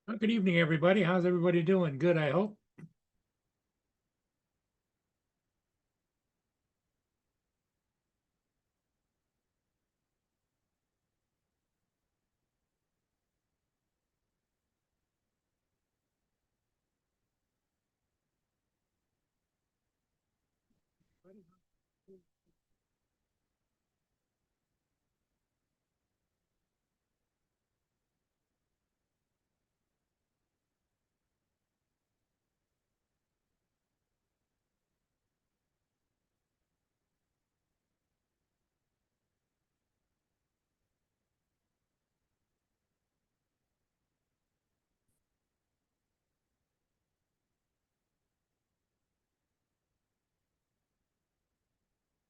Well, good evening, everybody. How's everybody doing? Good, I hope.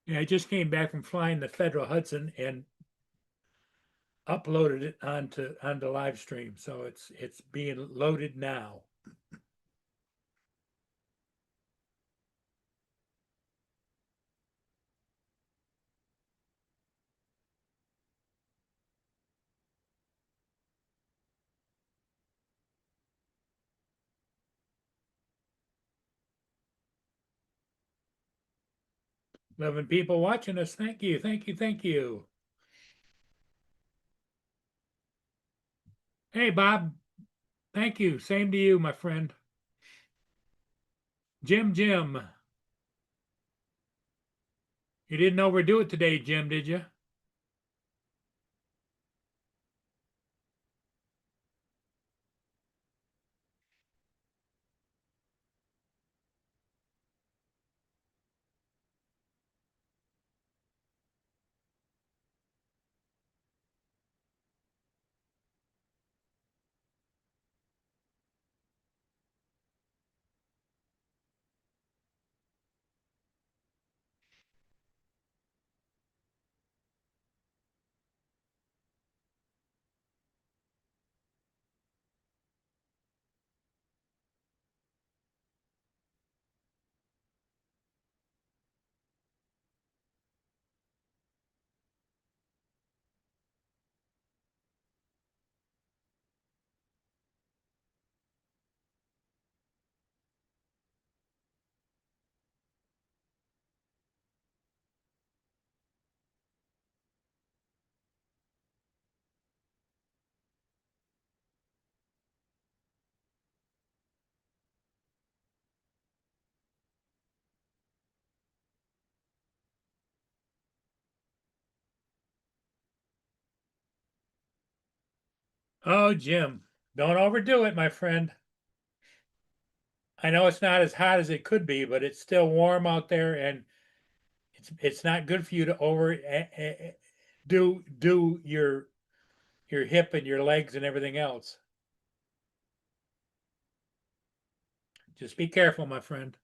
'Kay. I just came back from flying the Federal Hudson and uploaded it onto live stream, so it's being loaded now. 11 people watching us. Thank you, thank you, thank you. Hey, Bob. Thank you. Same to you, my friend. Jim. You didn't overdo it today, Jim, did you? 'Oh, Jim, don't overdo it, my friend. I know it's not as hot as it could be, but it's still warm out there, and it's not good for you to do your hip and your legs and everything else. Just be careful, my friend.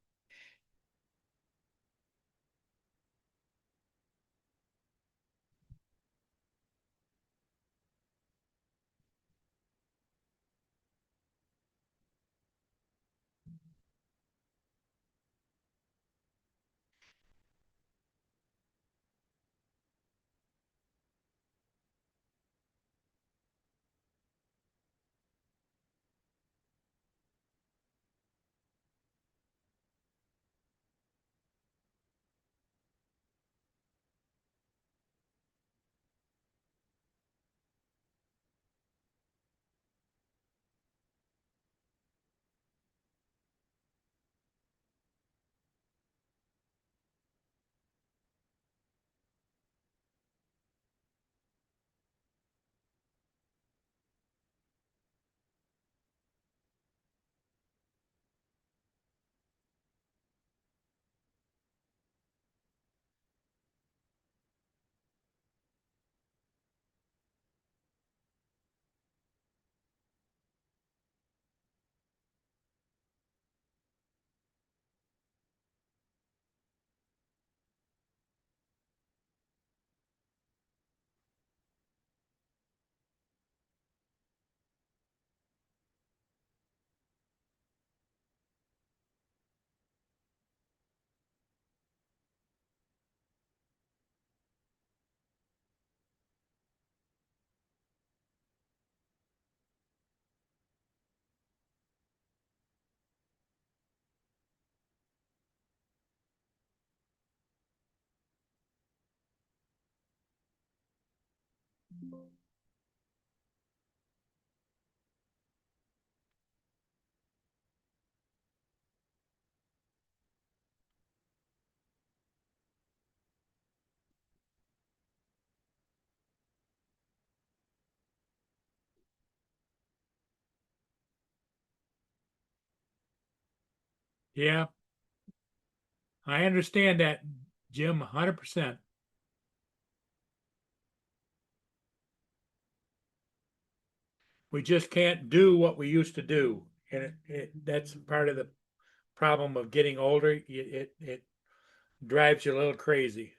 Yeah, I understand that, Jim, 100%. We just can't do what we used to do. And that's part of the problem of getting older. It drives you a little crazy.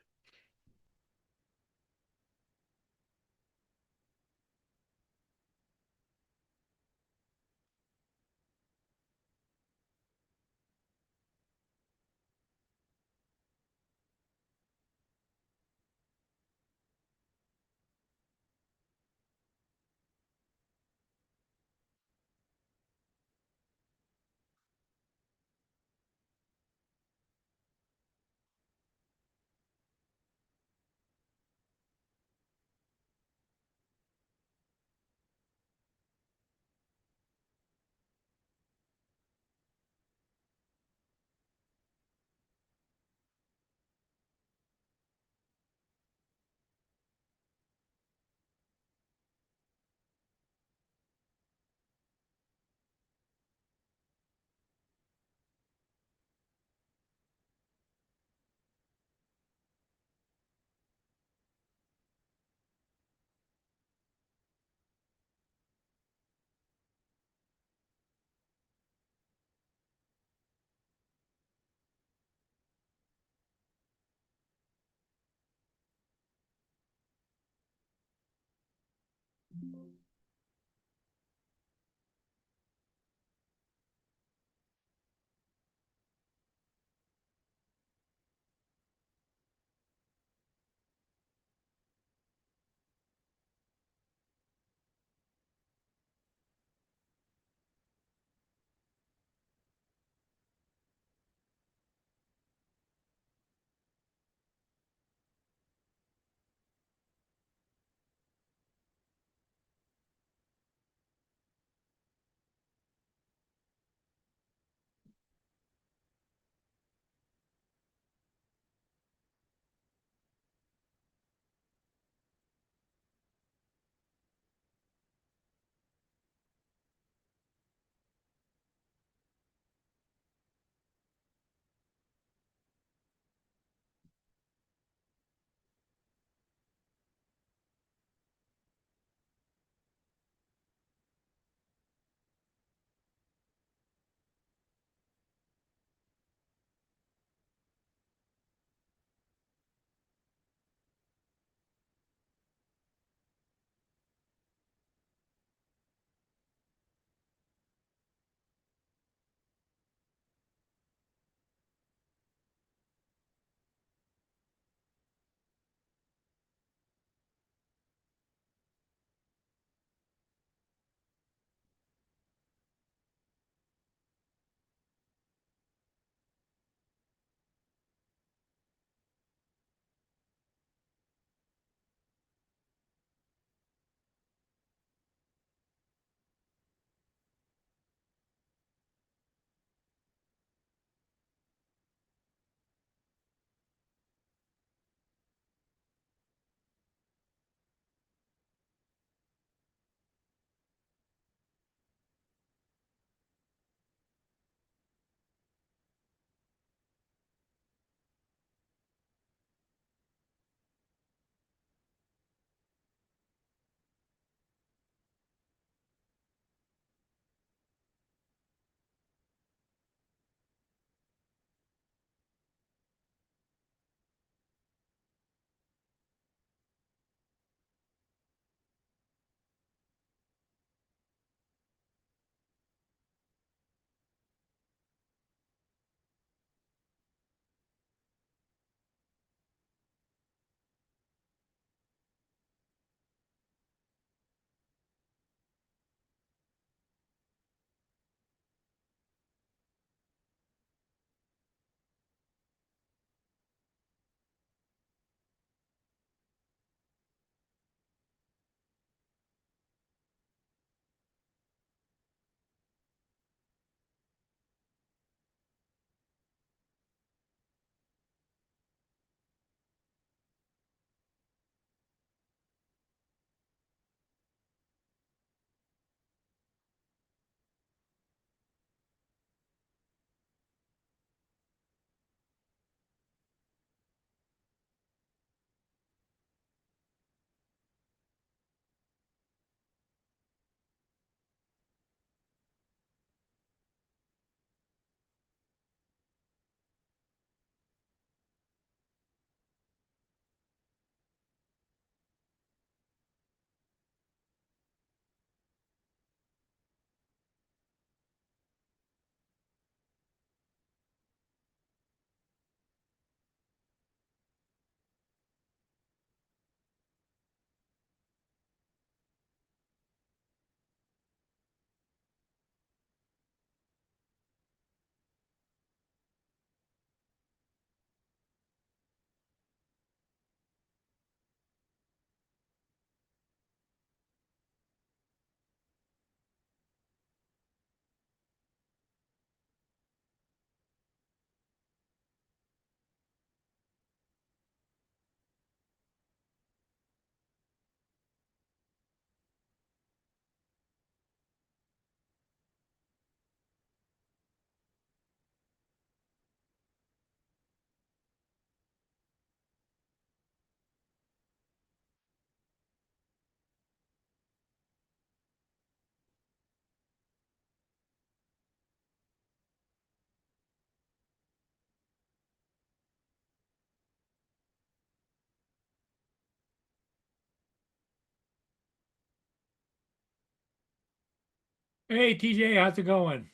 Hey TJ, how's it going?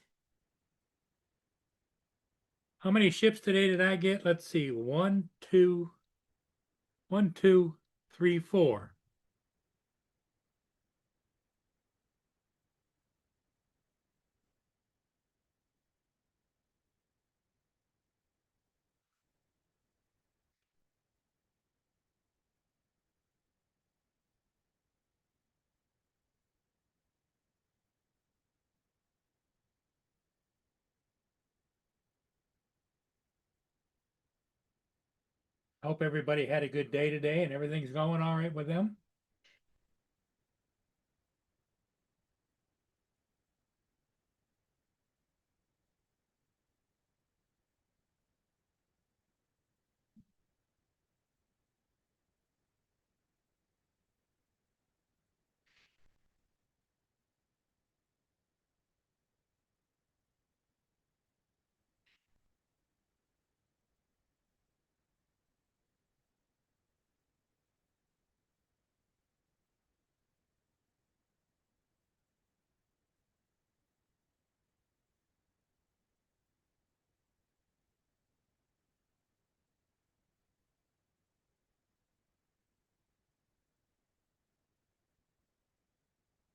How many ships today did I get? Let's see. One, two, three, four. Hope everybody had a good day today and everything's going all right with them.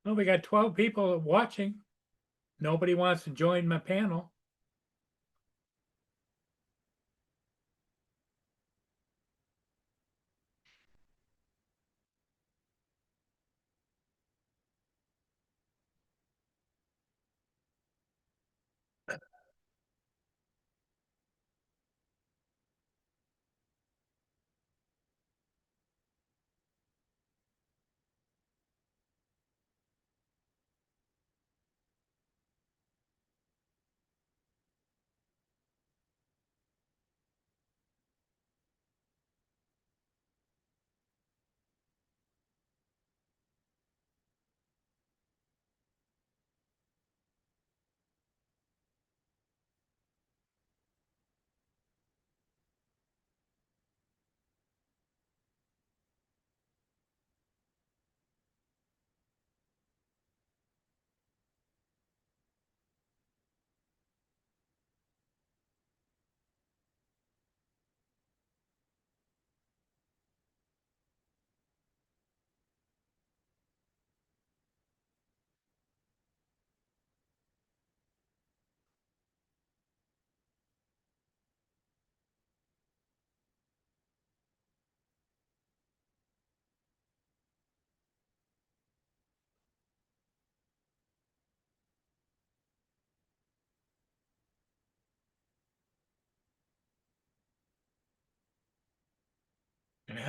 Well, we got 12 people watching. Nobody wants to join my panel.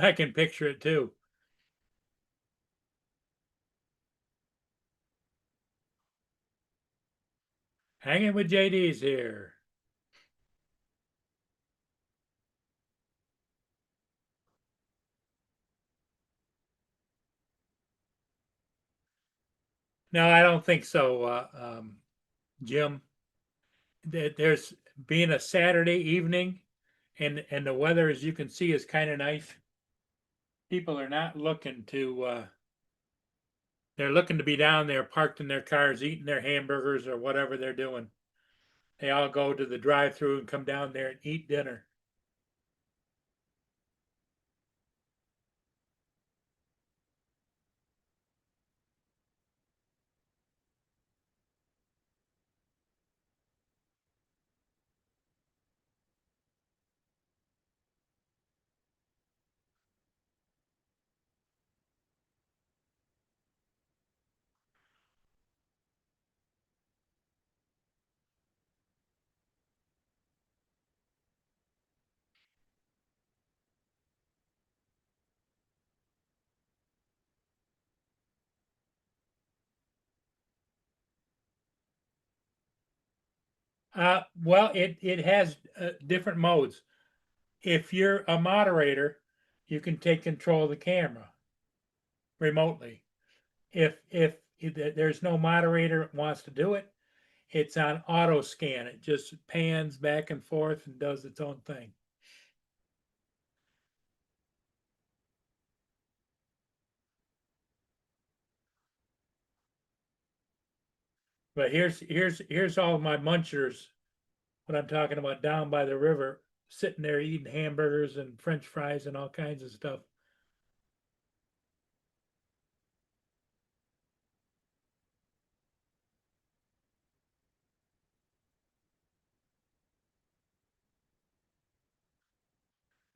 I can picture it too. Hanging with JD's here. No, I don't think so, Jim. There's being a Saturday evening and the weather, as you can see, is kind of nice. People are not looking to they're looking to be down there parked in their cars eating their hamburgers or whatever they're doing. They all go to the drive-through and come down there and eat dinner. Well, it has different modes. If you're a moderator, you can take control of the camera remotely. If there's no moderator that wants to do it, it's on auto scan. It just pans back and forth and does its own thing. But here's all my munchers, what I'm talking about, down by the river, sitting there eating hamburgers and French fries and all kinds of stuff.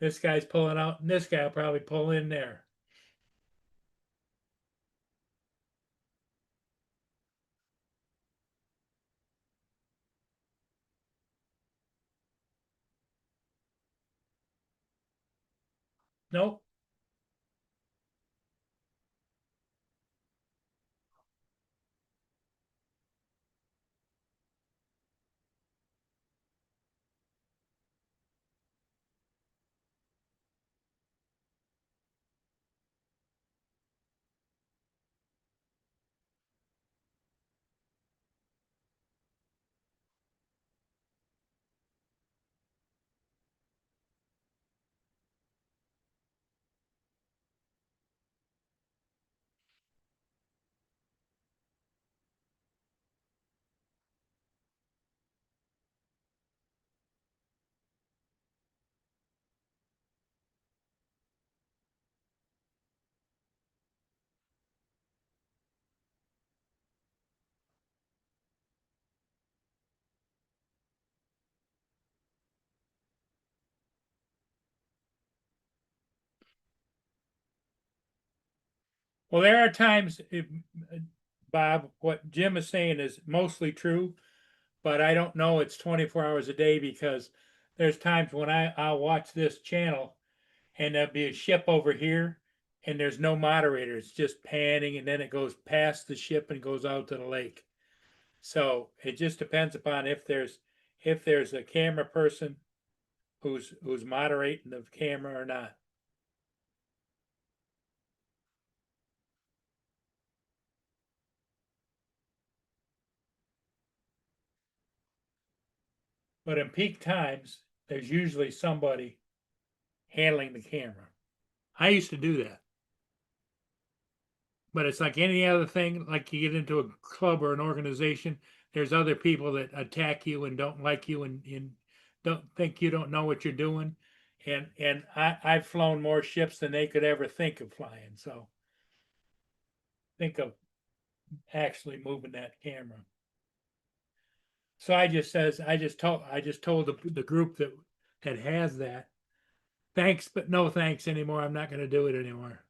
This guy's pulling out, and this guy will probably pull in there. Nope. Well, there are times, Bob, what Jim is saying is mostly true, but I don't know it's 24 hours a day because there's times when I'll watch this channel and there'll be a ship over here and there's no moderator. It's just panning and then it goes past the ship and goes out to the lake. So it just depends upon if there's a camera person who's moderating the camera or not. But in peak times, there's usually somebody handling the camera. I used to do that. But it's like any other thing, like you get into a club or an organization, there's other people that attack you and don't like you and don't think you don't know what you're doing. And I've flown more ships than they could ever think of flying. So think of actually moving that camera. So I just told the group that has that, thanks, but no thanks anymore. I'm not going to do it anymore.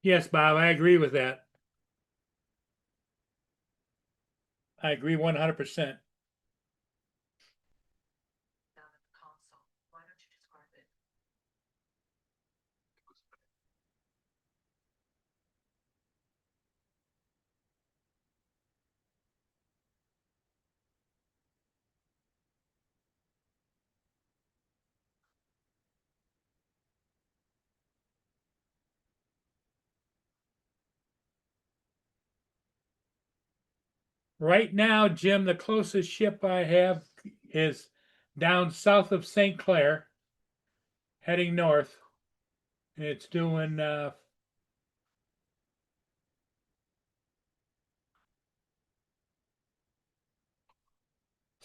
Yes, Bob, I agree with that. I agree 100%. Right now, Jim, the closest ship I have is down south of St. Clair, heading north. And it's doing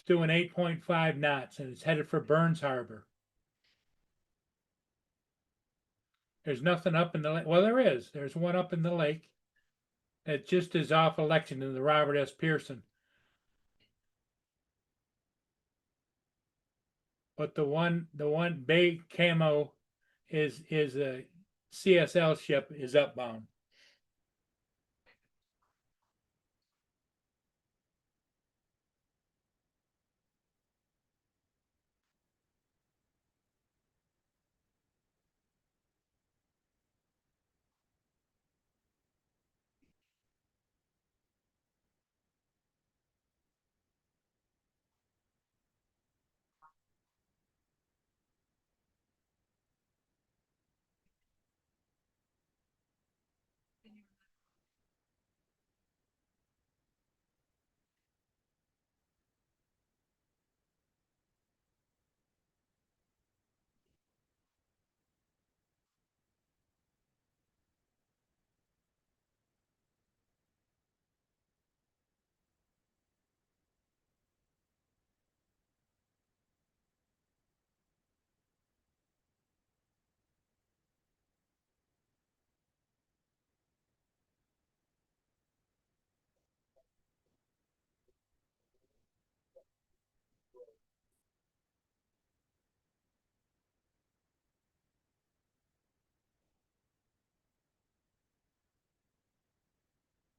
doing 8.5 knots and it's headed for Burns Harbor. There's nothing up in the lake. Well, there is. There's one up in the lake that just is off of Lexington, the Robert S. Pearson. But the one Bay Camo is a CSL ship is upbound.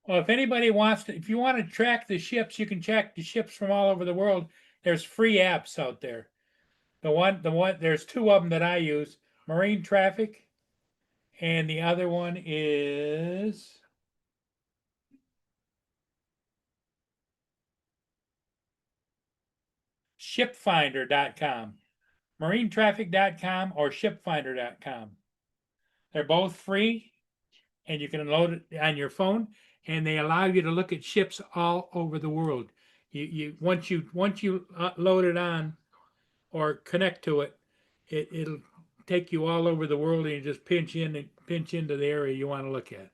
Well, if anybody wants to, if you want to track the ships, you can track the ships from all over the world. There's free apps out there. There's two of them that I use: Marine Traffic, and the other one is shipfinder.com. Marinetraffic.com or shipfinder.com. They're both free and you can load it on your phone and they allow you to look at ships all over the world. You once you load it on or connect to it, it'll take you all over the world and you just pinch into the area you want to look at.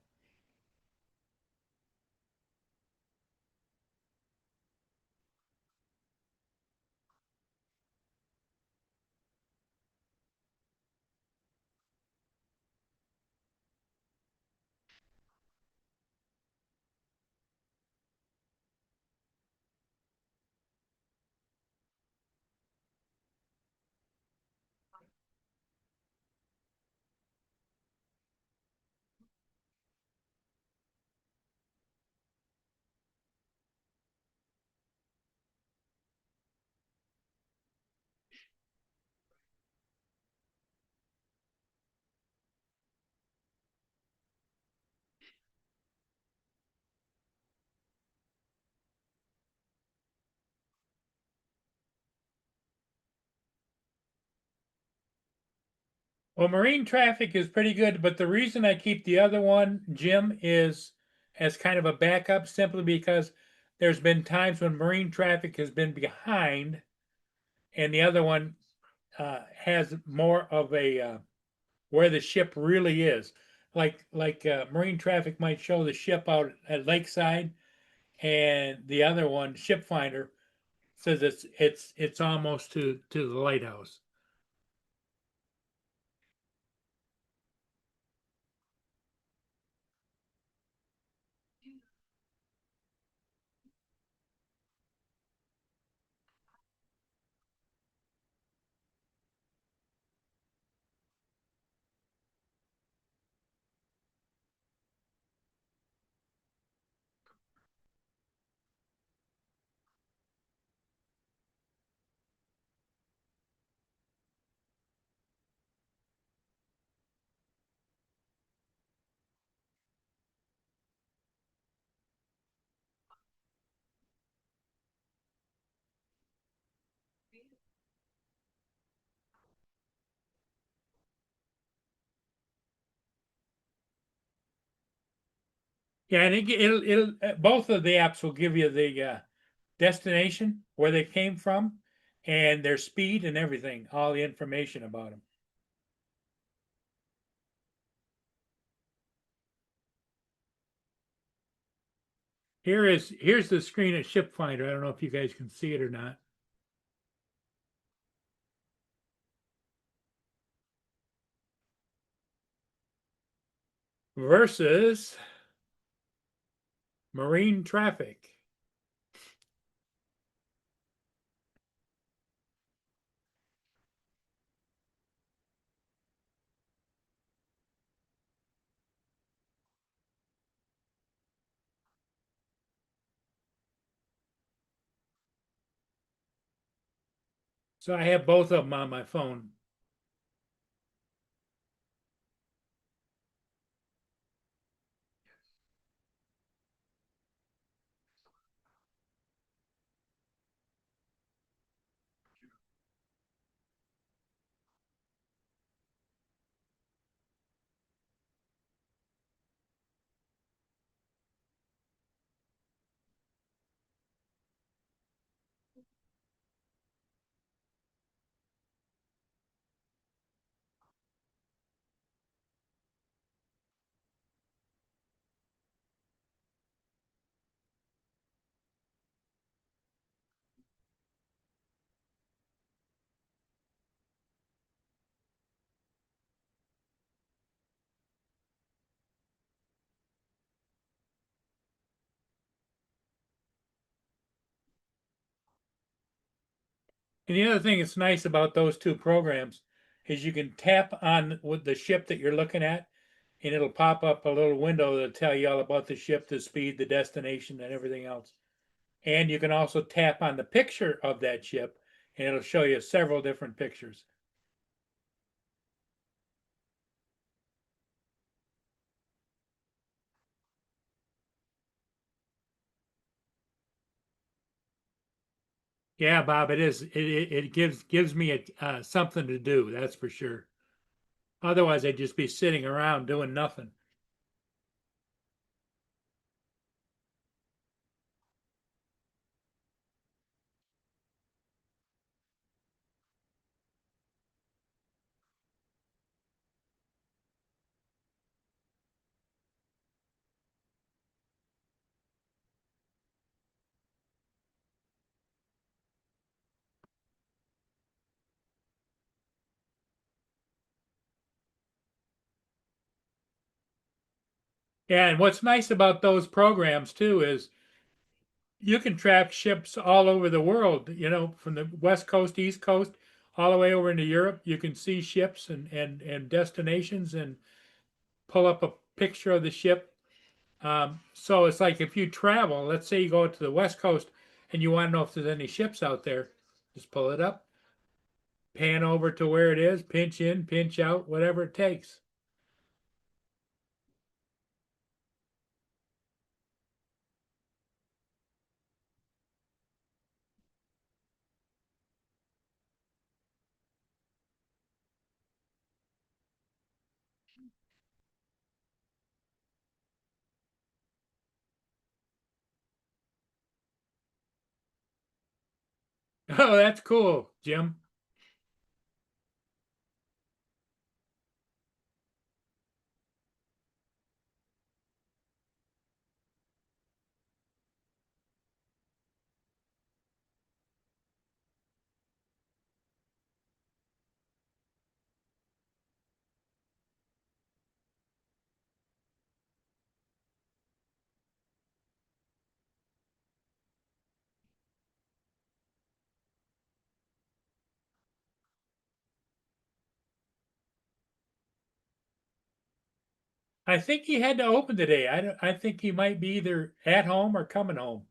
Well, marine traffic is pretty good, but the reason I keep the other one, Jim, is as kind of a backup simply because there's been times when marine traffic has been behind and the other one has more of a where the ship really is. Like marine traffic might show the ship out at Lakeside, and the other one, Ship Finder, says it's almost to the lighthouse. Yeah, and it'll both of the apps will give you the destination, where they came from, and their speed and everything, all the information about them. Here's the screen at Ship Finder. I don't know if you guys can see it or not. versus marine traffic. So I have both of them on my phone. And the other thing that's nice about those two programs is you can tap on with the ship that you're looking at, and it'll pop up a little window that'll tell you all about the ship, the speed, the destination, and everything else. And you can also tap on the picture of that ship, and it'll show you several different pictures. Yeah, Bob, it is. It gives me something to do. That's for sure. Otherwise, I'd just be sitting around doing nothing. Yeah, and what's nice about those programs too is you can track ships all over the world, from the West Coast, East Coast, all the way over into Europe. You can see ships and destinations and pull up a picture of the ship. So it's like if you travel, let's say you go to the West Coast and you want to know if there's any ships out there, just pull it up, pan over to where it is, pinch in, pinch out, whatever it takes. Oh, that's cool, Jim. I think he had to open today. I think he might be either at home or coming home.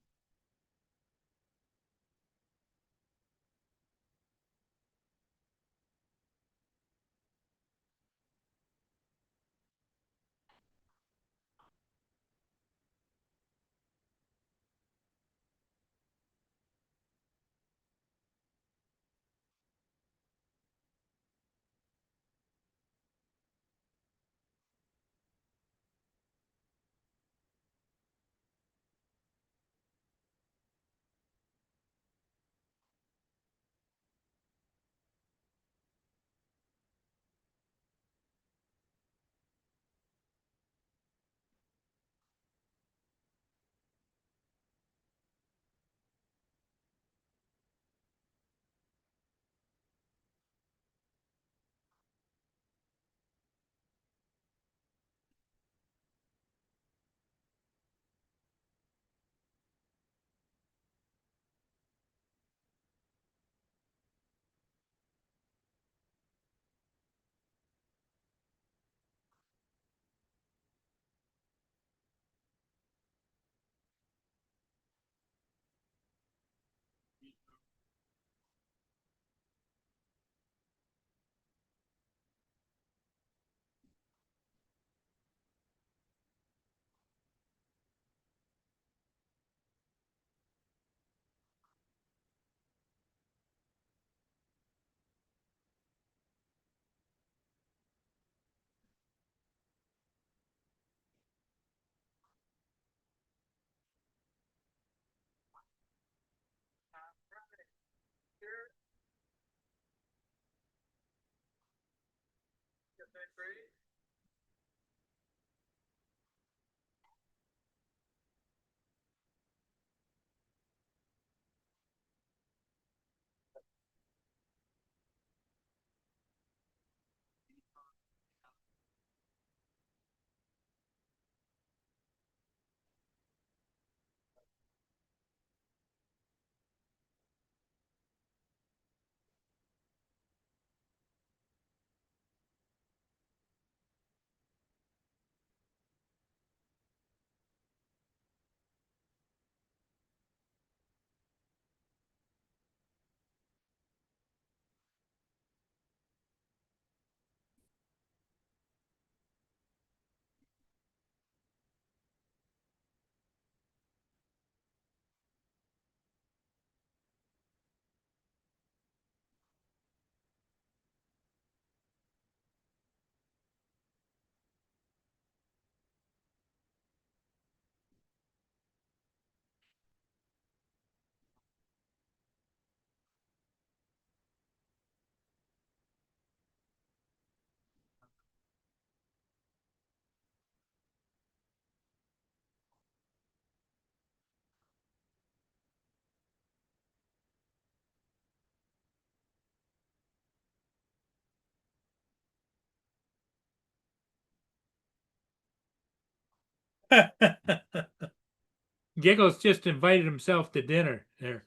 Giggles just invited himself to dinner there,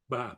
Bob.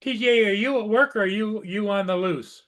TJ, are you at work or are you on the loose?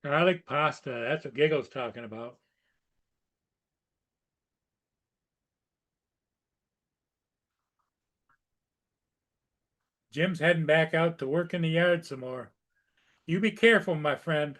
Garlic pasta. That's what Giggle's talking about. Jim's heading back out to work in the yard some more. You be careful, my friend.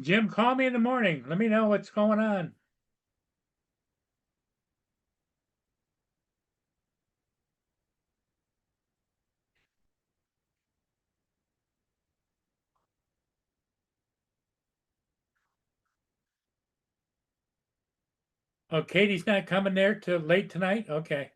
Jim, call me in the morning. Let me know what's going on. Oh, Katie's not coming there till late tonight? Okay.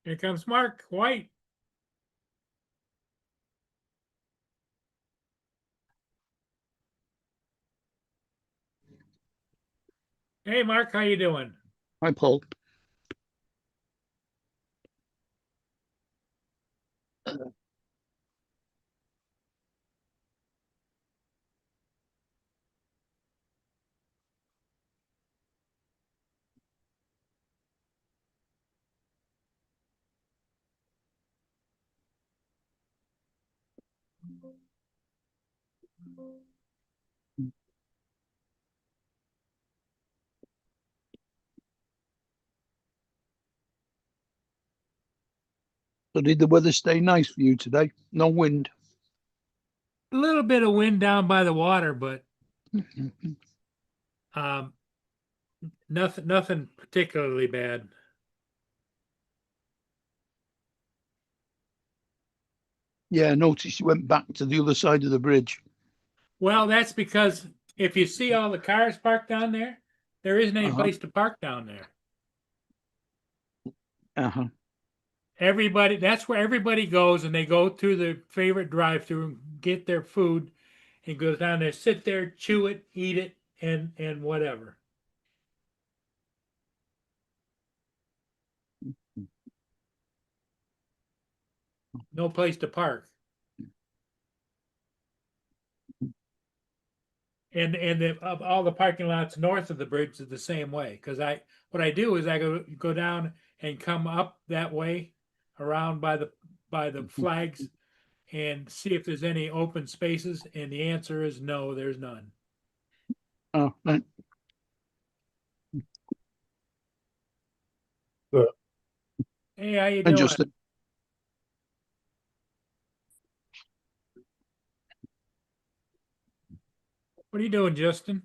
Here comes Mark White. Hey, Mark, how you doing? Hi, Paul. So did the weather stay nice for you today? No wind? A little bit of wind down by the water, but um, nothing particularly bad. Yeah, I noticed you went back to the other side of the bridge. Well, that's because if you see all the cars parked down there isn't any Uh-huh. place to park down there. Uh-huh. Everybody, that's where everybody goes, and they go to the favorite drive-through and get their food, and goes down there, sit there, chew it, eat it, and whatever. No place to park. And all the parking lots north of the bridge is the same way. Because what I do is I go down and come up that way around by the flags and see if there's any open spaces. And the answer is no, there's none. Oh, right. Hey, how you And doing? just What are you doing, Justin?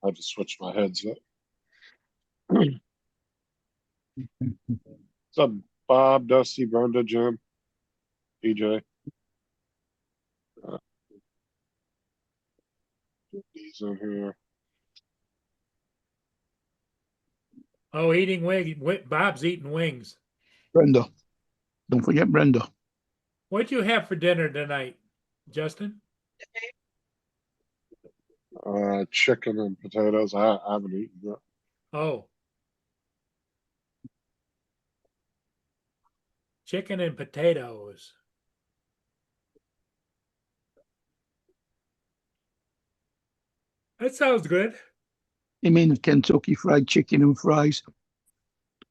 I just switched my headset. What's up, Bob, Dusty, Brenda, Jim, PJ? He's in here. Oh, eating wings. Bob's eating wings. Brenda. Don't forget Brenda. What'd you have for dinner tonight, Justin? Chicken and potatoes. I haven't eaten yet. Oh, chicken and potatoes. That sounds good. You mean Kentucky Fried Chicken and fries?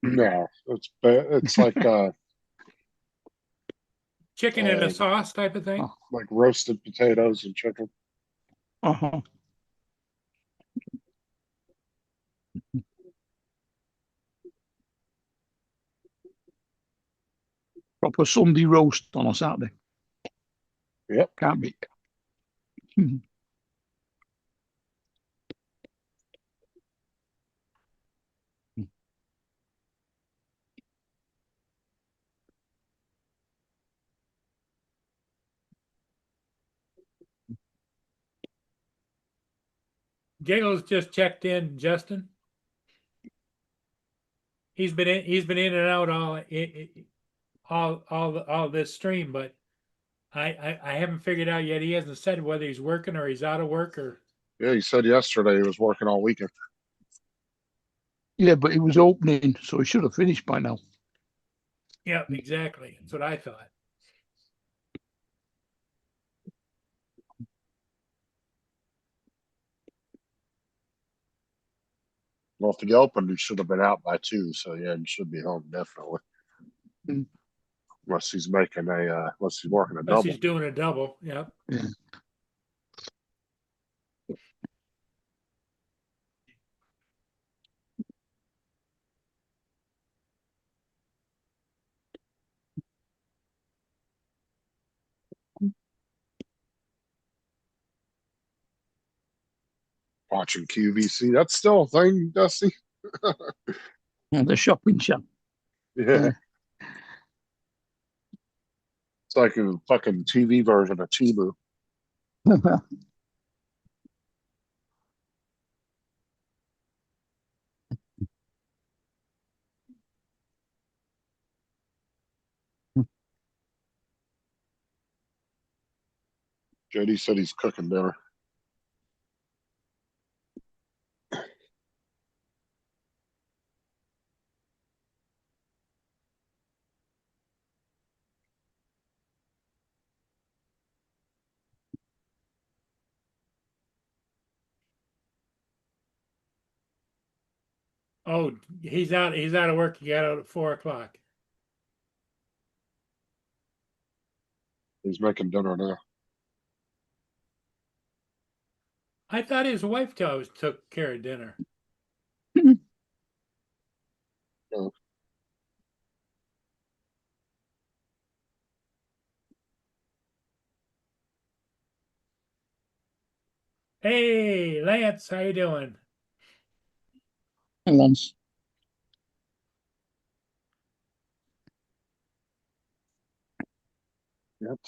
No, it's like Chicken in a sauce type of thing. Oh, like roasted potatoes and chicken. uh-huh. Proper Sunday roast on a Saturday. Yep. Can't be. Giggles just checked in, Justin. He's been in and out all this stream, but I haven't figured out yet. He hasn't said whether he's working or he's out of work or Yeah, he said yesterday he was working all weekend. Yeah, but it was opening, so it should have finished by now. yeah, exactly. That's what I thought. Well, if the opened, he should have been out by 2. So yeah, he should be home definitely. Mm. Unless he's making unless he's working a Unless double. he's doing a double. Yep. Yeah. Watching QVC. That's still a thing, Dusty. And the shopping shop. Yeah. It's like a fucking TV version of Timu. JD said he's cooking dinner. Oh, he's out. He's out of work. He got out at 4 o'clock. He's making dinner now. I thought his wife took care of dinner. No. Hey, Lance, how you doing? Hang on. Yep.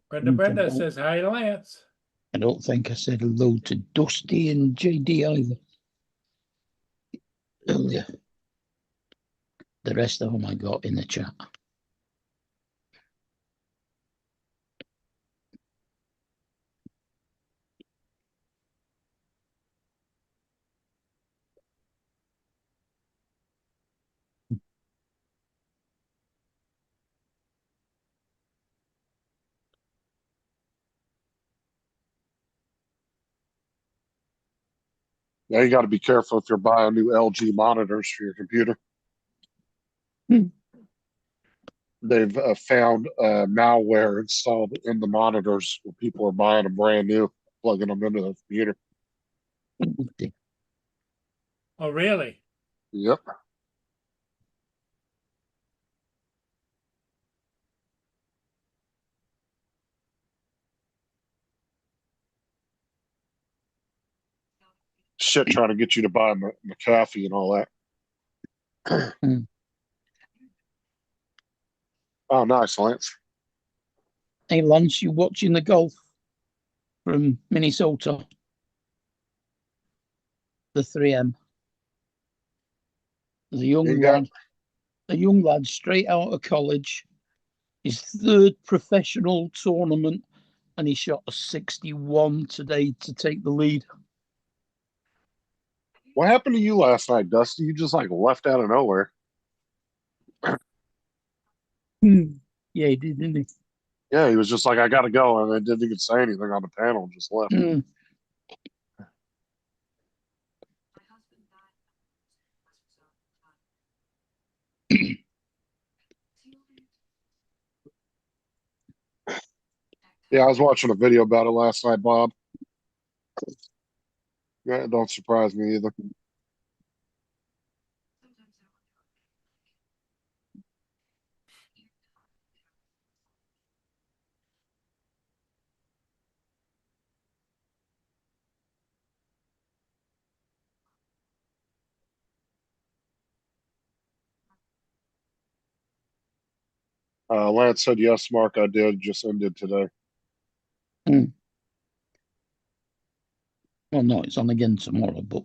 Brenda says hi to Lance. I don't think I said hello to Dusty and JD either earlier. The rest of them I got in the chat. Yeah, you got to be careful if you're buying new LG monitors for your computer. Hmm. They've found malware installed in the monitors when people are buying them brand new, plugging them into the computer. Oh, really? Yep. Shit, trying to get you to buy McAfee and all that. Hmm. Oh, nice, Lance. Hey, Lance, you watching the golf from Minnesota? The 3M. There's a young lad straight out of college, his third professional tournament, and he shot a 61 today to take the lead. What happened to you last night, Dusty? You just like left out of nowhere. Yeah, he did, didn't he? Yeah, he was just like, I got to go. And then didn't even say anything on the panel, just left. Yeah, I was watching a video about it last night, Bob. Yeah, it don't surprise me either. Lance said, yes, Mark, I did. Just ended today. Well, no, it's on again tomorrow, but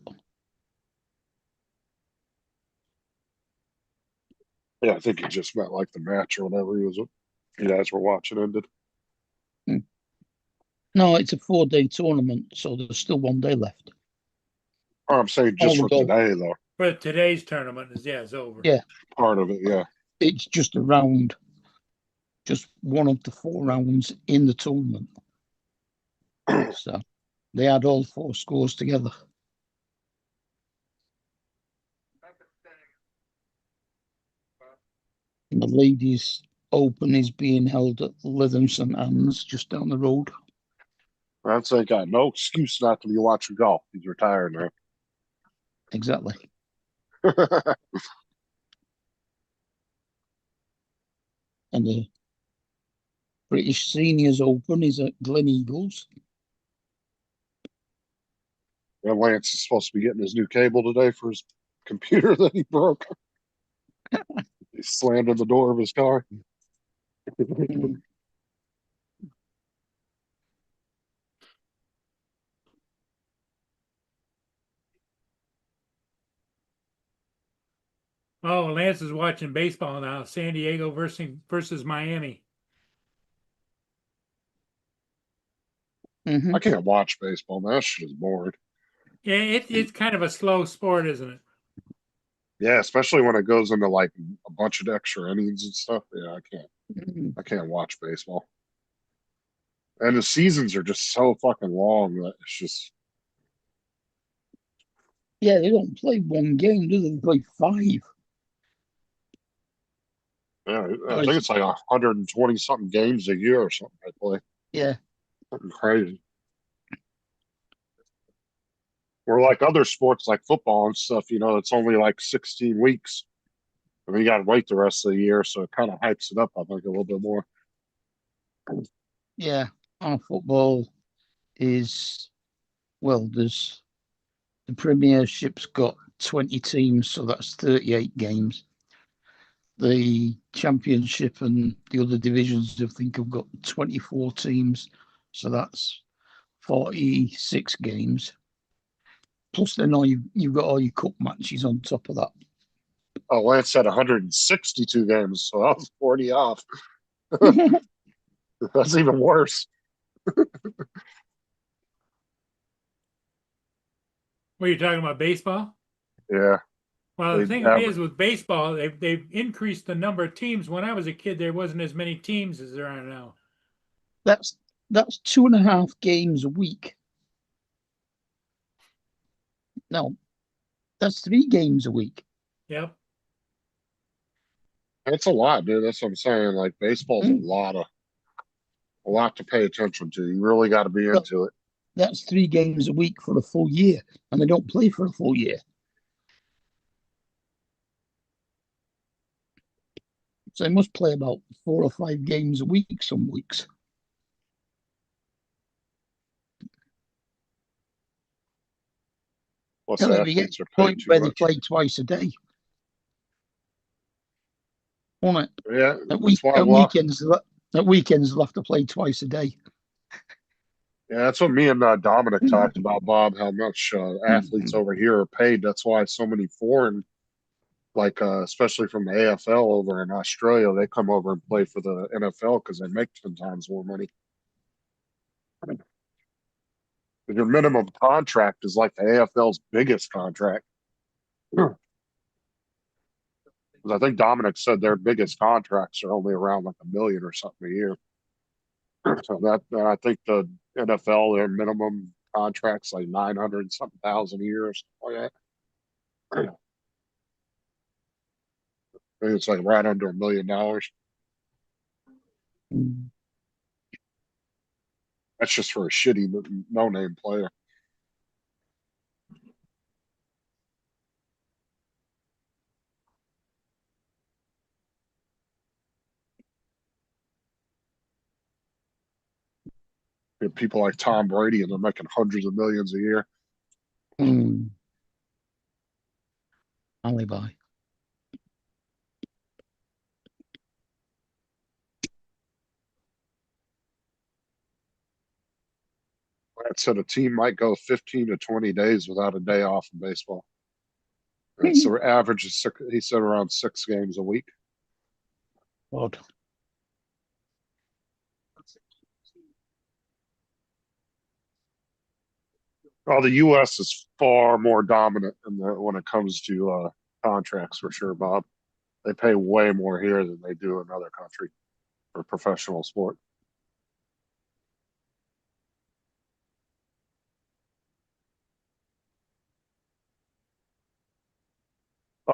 Yeah, I think he just meant like the match or whatever you guys were watching ended. no, it's a 4-day tournament, so there's still 1 day left. Oh, I'm saying just for All today, though. For today's tournament is over. Yeah. Part of it, yeah. It's just a round, just one of the 4 rounds in the tournament. So they add all 4 scores together. And the ladies' open is being held at Lytham St Anne's, just down the road. Lance ain't got no excuse not to be watching golf. He's retired now. Exactly. And the British Seniors Open is at Glen Eagles. And Lance is supposed to be getting his new cable today for his computer that he broke. He slammed in the door of his car. Mm. Oh, Lance is watching baseball now. San Diego versus Miami. Mhm. I can't watch baseball, man. That shit is boring. Yeah, it's kind of a slow sport, isn't it? Yeah, especially when it goes into like a bunch of extra innings and stuff. Yeah, Mhm. I can't watch baseball. And the seasons are just so fucking long that it's just Yeah, they don't play one game, do they? They play 5. yeah, I think Whereas, it's like 120 something games a year or something they play. yeah, Something crazy. Or like other sports like football and stuff, it's only like 16 weeks. I mean, you got to wait the rest of the year, so it kind of hypes it up, I think, a little bit more. yeah. Our football is, well, there's the Premiership's got 20 teams, so that's 38 games. The Championship and the other divisions, I think, have got 24 teams, so that's 46 games. Plus, then you've got all your cup matches on top of that. Oh, Lance had 162 games, so I was 40 off. That's even worse. Were you talking about baseball? Yeah, Well, the they thing average. is with baseball, they've increased the number of teams. When I was a kid, there wasn't as many teams as there are now. That's 2.5 games a week. No, that's 3 games a week. Yep. It's a lot, dude. That's what I'm saying. Like baseball's Mm. a lot to pay attention to. You really got to be Well, into it. that's 3 games a week for a full year, and they don't play for a full year. So they must play about 4 or 5 games a week some weeks. Plus, Till the they get athletes to are the paid point too where they much. play twice a day, won't it? Yeah, At that's week why at weekends, they'll have to play twice a day. Yeah, that's what me and Dominic talked about, Bob. How much athletes over here are paid. That's why so many foreign, like especially from the AFL over in Australia, they come over and play for the NFL because they make 10 times more money. Your minimum contract is like the AFL's biggest contract. Because I think Dominic said their biggest contracts are only around like $1 million or something a year. So I think the NFL their minimum contracts like 900 something thousand a year or something like that. I think it's like right under $1 million. Mm. That's just for a shitty no name player. You have people like Tom Brady and they're making hundreds of millions a year. Mm. Alibi. That said a team might go 15 to 20 days without a day off in baseball. It's the average is he said around 6 games a week. Odd. Well, the U.S. is far more dominant when it comes to contracts for sure, Bob. They pay way more here than they do in other country for professional sport.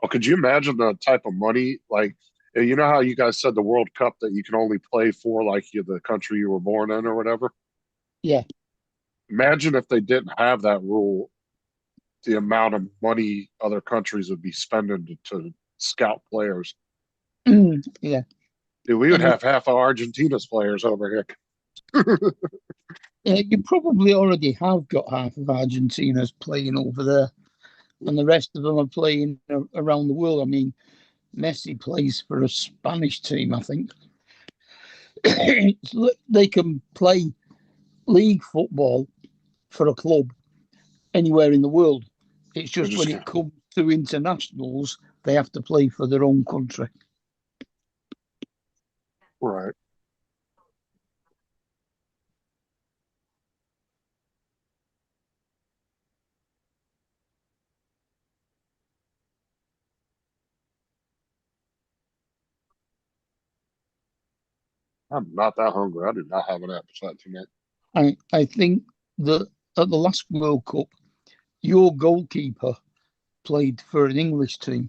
Oh, could you imagine the type of money? Like, you know how you guys said the World Cup that you can only play for like the country you were born in or whatever? Yeah. Imagine if they didn't have that rule, the amount of money other countries would be spending to scout players. Yeah. Dude, we would And have half of Argentina's players over here. you probably already have got half of Argentina's playing over there, and the rest of them are playing around the world. I mean, Messi plays for a Spanish team, I think. They can play league football for a club anywhere in the world. It's just when it comes to internationals, they have to play for their own country. Right. I'm not that hungry. I do not have an appetite tonight. I think that at the last World Cup, your goalkeeper played for an English team.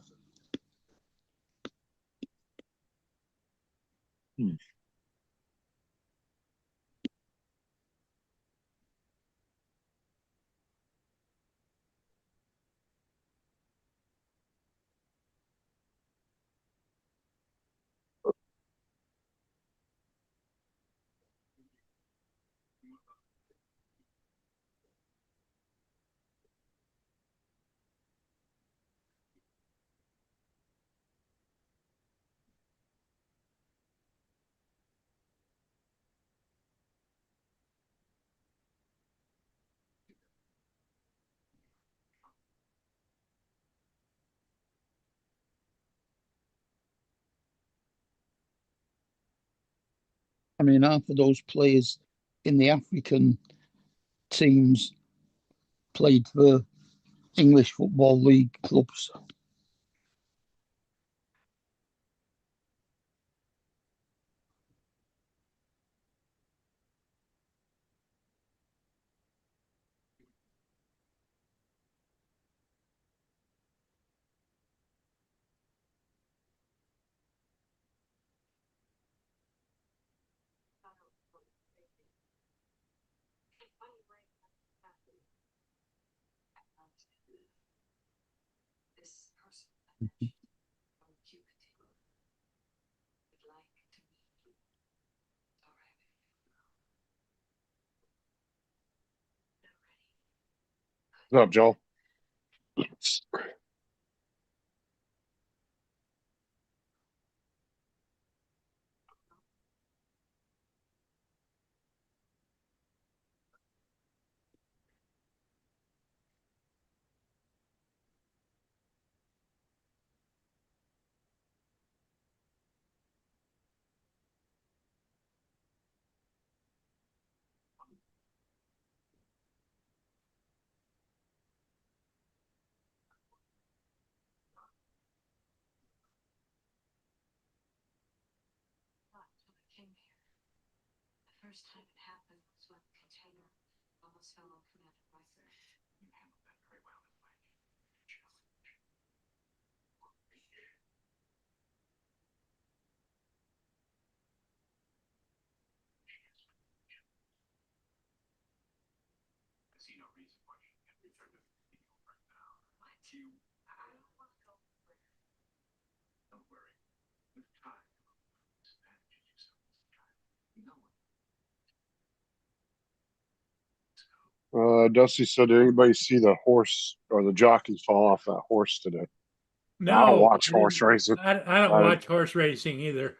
I mean, half of those players in the African teams played for English Football League clubs. What's up, Joel? Dusty said, did anybody see the horse or the jockey fall off that horse today? I don't No, watch horse racing. I don't watch horse racing either.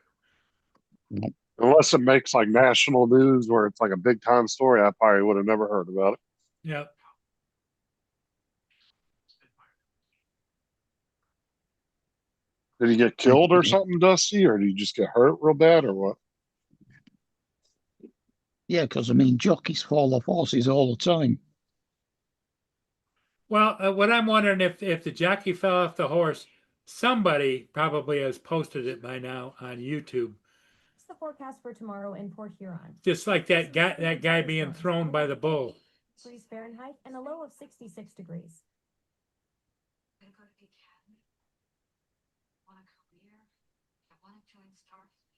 Unless it makes like national news where it's like a big time story, I probably would have never heard about it. Yep. Did he get killed or something, Dusty, or did he just get hurt real bad, or what? Yeah, because I mean, jockeys fall off horses all the time. Well, what I'm wondering if the jockey fell off the horse, somebody probably has posted it by now on YouTube. It's the forecast for tomorrow in Port Huron. Just like that guy being thrown by the bull. Degrees Fahrenheit and a low of 66 degrees. I'm gonna go to the academy. Want a career? I want to join Starfleet.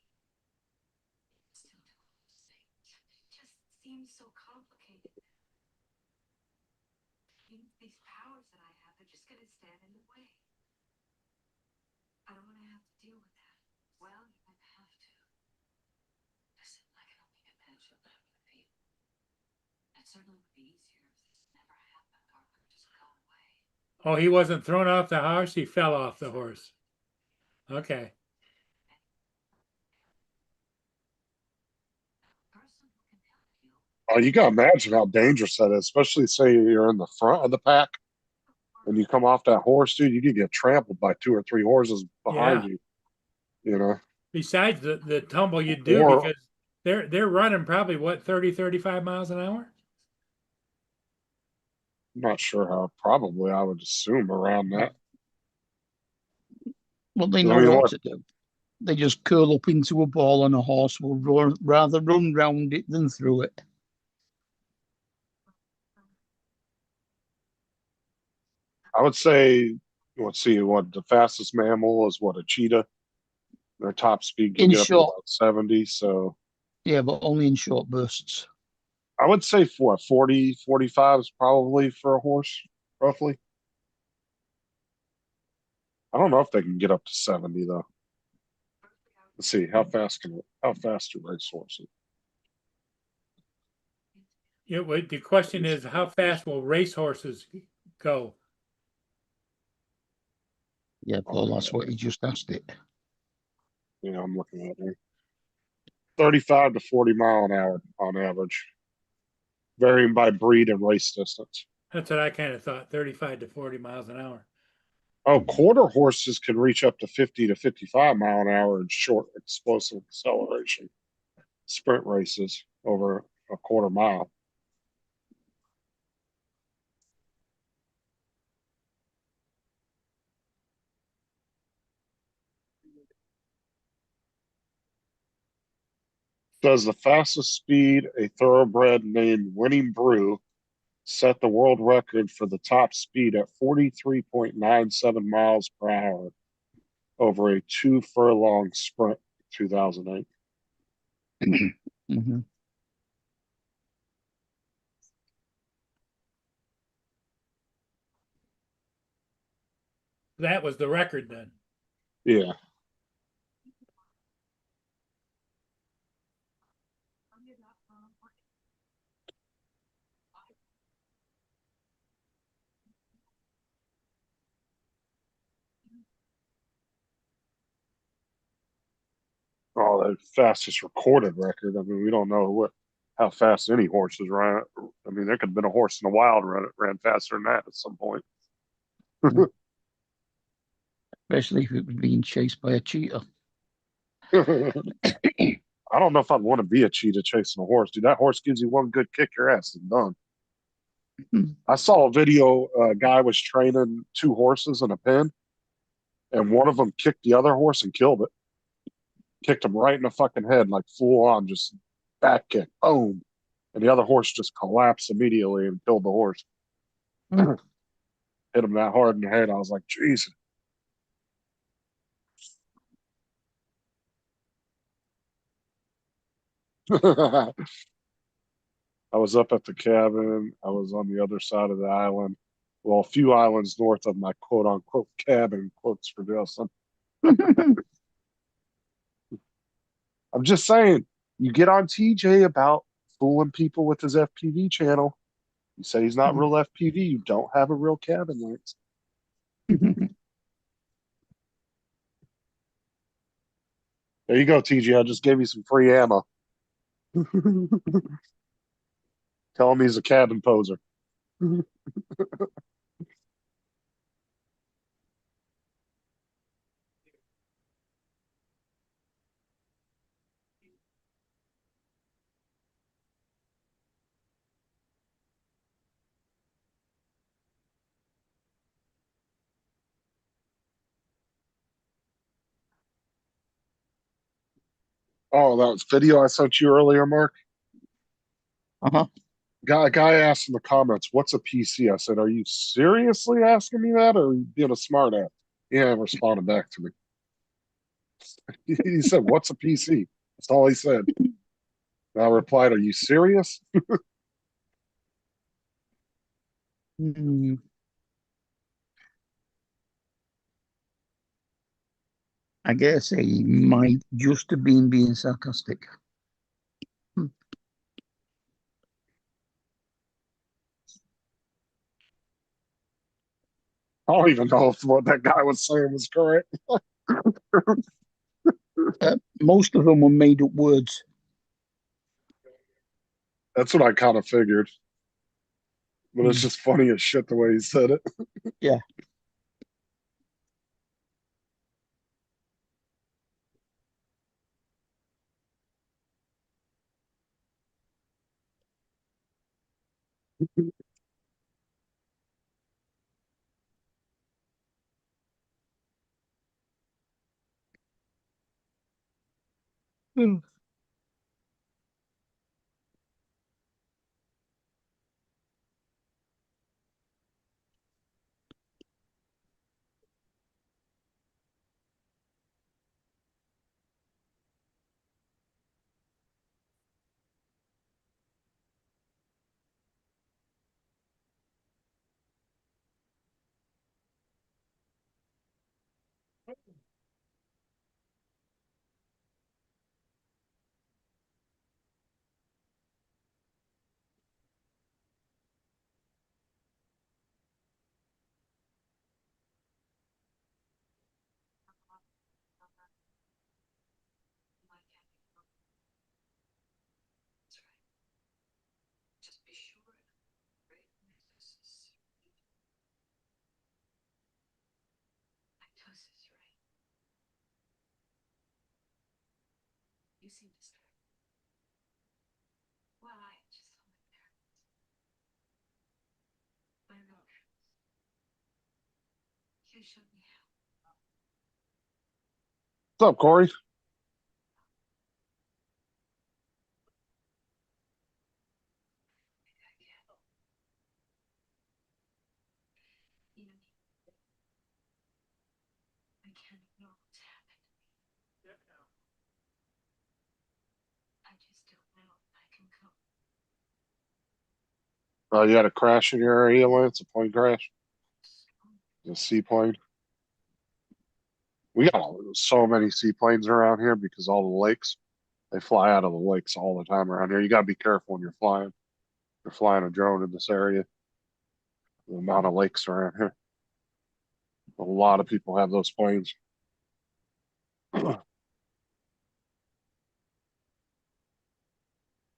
Still don't say. It just seems so complicated. These powers that I have are just gonna stand in the way. I don't want to have to deal with that. Well, you might have to. Listen, I can only imagine how you feel. It certainly would be easier if this never happened or could just go away. Oh, he wasn't thrown off the horse, he fell off the horse. Okay. Person who can help you. Oh, you gotta imagine how dangerous that is, especially say you're in the front of the pack and you come off that horse, dude. You could get trampled by 2 or 3 horses behind Yeah. you. You know, Besides the tumble you do or because they're running probably what 30, 35 miles an hour. I'm not sure how. Probably, I would assume around that. Well, they I know mean, what what? to do. They just curl up into a ball and a horse will rather run round it than through it. I would say, let's see, what the fastest mammal is what a cheetah. Their top speed can In get up to short, about 70. So yeah, but only in short bursts. I would say for 40, 45 is probably for a horse, roughly. I don't know if they can get up to 70 though. Let's see how fast do race horses? Yeah, the question is how fast will racehorses go? Yeah, Paul, that's what he just asked it. You know, I'm looking at here. 35 to 40 mile an hour on average, varying by breed and race distance. That's what I kind of thought, 35 to 40 miles an hour. Oh, quarter horses can reach up to 50 to 55 mile an hour in short explosive acceleration sprint races over a quarter mile. Does the fastest speed a thoroughbred named Winning Brew set the world record for the top speed at 43.97 miles per hour over a 2 furlong sprint in 2008. Mhm. That was the record then. Yeah. Oh, the fastest recorded record. I mean, we don't know how fast any horses ran. I mean, there could have been a horse in the wild ran faster than that at some point. Especially if it was being chased by a cheetah. I don't know if I'd want to be a cheetah chasing a horse, dude. That horse gives you one good kick, your ass is done. I saw a video. A guy was training 2 horses in a pen, and one of them kicked the other horse and killed it. Kicked him right in the fucking head, like full on, just back kick, boom. And the other horse just collapsed immediately and killed the horse. Mm. Hit him that hard in the head. I was like, Jesus. I was up at the cabin. I was on the other side of the island. Well, a few islands north of my quote unquote cabin, quotes for Justin. I'm just saying, you get on TJ about fooling people with his FPV channel. You say he's not real FPV. You don't have a real cabin links. There you go, TJ. I just gave you some free ammo. Tell him he's a cabin poser. Oh, that was video I sent you earlier, Mark. Uh-huh. Guy asked in the comments, "What's a PC?" I said, "Are you seriously asking me that, or are you being a smart ass?" He hasn't responded back to me. He said, "What's a PC?" That's all he said. And I replied, "Are you serious?" Mm. I guess he might just have been being sarcastic. I don't even know if what that guy was saying was correct. Most of them were made up words. That's what I kind of figured. But it's Mm. just funny as shit the way he said it. Yeah. Mm. That's right. Just be sure. Right? This is lactose is right. You seem disturbed. Well, I just saw my parents. My emotions. You showed me how. What's up, Corey? I can't. You know, I can't ignore what's happened to me. I just don't know if I can cope. You had a crash in your area, Lance? A plane crash? A seaplane? We got so many seaplanes around here because all the lakes. They fly out of the lakes all the time around here. You got to be careful when you're flying. You're flying a drone in this area. The amount of lakes around here. A lot of people have those planes. I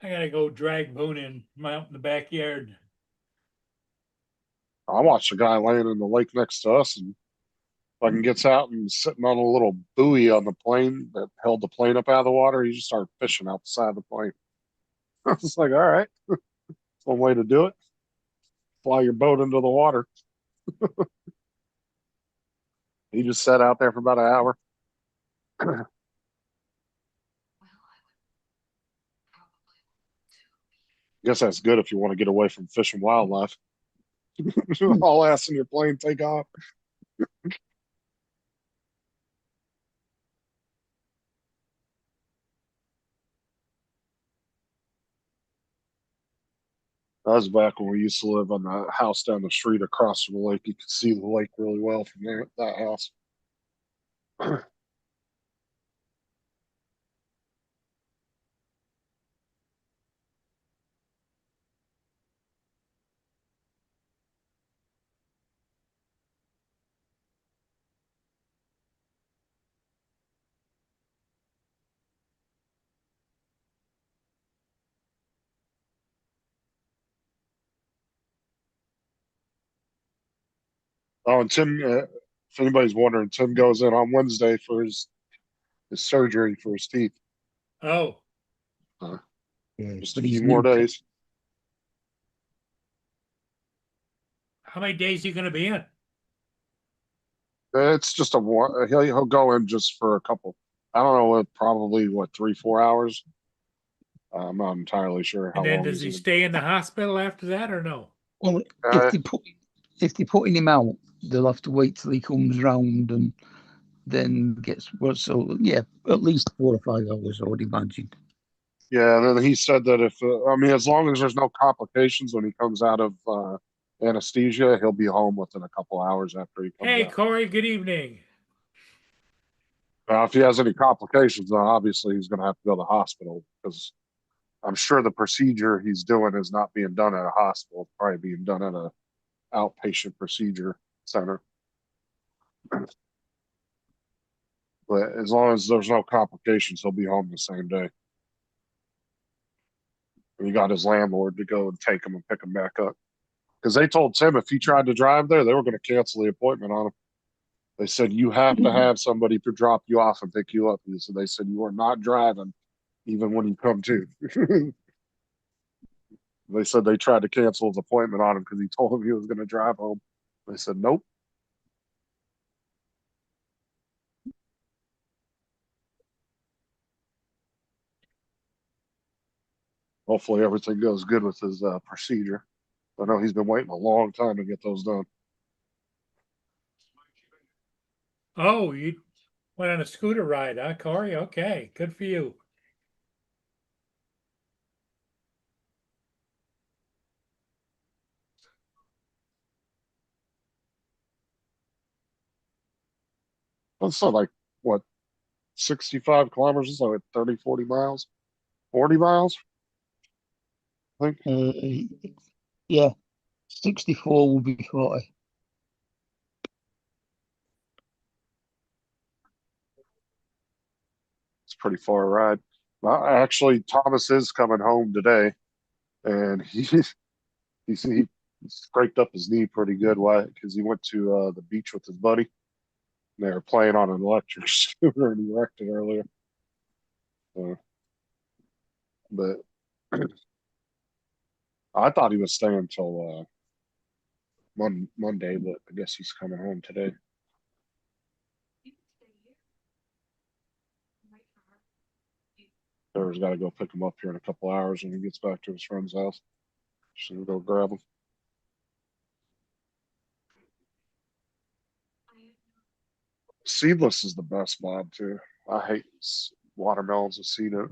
gotta go drag Boone in, out in the backyard. I watched a guy laying in the lake next to us, and fucking gets out and sitting on a little buoy on the plane that held the plane up out of the water. He just started fishing out the side of the plane. I was like, all right, that's one way to do it. Fly your boat into the water. He just sat out there for about an hour. Well, I would probably want to. Guess that's good if you want to get away from fish and wildlife. All ass in your plane, take off. That was back when we used to live on the house down the street across from the lake. You could see the lake really well from there, that house. Oh, and Tim, if anybody's wondering, Tim goes in on Wednesday for his surgery for his teeth. Oh, Yeah, Just a but few he's more new. days. how many days you gonna be in? It's just a one. He'll go in just for a couple. I don't know what, probably what 3-4 hours. I'm not entirely sure how And then long does he's he in. stay in the hospital after that or no? Well, Uh, if they're putting him out, they'll have to wait till he comes round and then gets what. So yeah, at least 4 or 5 hours, I would imagine. yeah, and then he said that if I mean, as long as there's no complications when he comes out of anesthesia, he'll be home within a couple hours after he comes Hey, out. Corey, good evening. If he has any complications, then obviously he's going to have to go to the hospital because I'm sure the procedure he's doing is not being done at a hospital. It's probably being done at a outpatient procedure center. But as long as there's no complications, he'll be home the same day. And he got his landlord to go and take him and pick him back up. Because they told Tim if he tried to drive there, they were going to cancel the appointment on him. They said you have to have somebody to drop you off and pick you up. So they said you are not driving even when you come to. They said they tried to cancel his appointment on him because he told them he was going to drive home. They said nope. Hopefully everything goes good with his procedure. I know he's been waiting a long time to get those done. Oh, you went on a scooter ride, huh, Corey? Okay, good for you. That's not like what 65 kilometers is like 30, 40 miles, 40 miles. I think Yeah, 64 will be 40. it's a pretty far ride. Actually, Thomas is coming home today, and he scraped up his knee pretty good. Why? Because he went to the beach with his buddy. And they were playing on an electric scooter, and he wrecked it earlier. But I thought he was staying until Monday, but I guess he's coming home today. You can stay here. Wait for her. Trevor's got to go pick him up here in a couple hours when he gets back to his friend's house. So we'll go grab him. Seedless is the best, Bob, too. I hate watermelons with seed in it.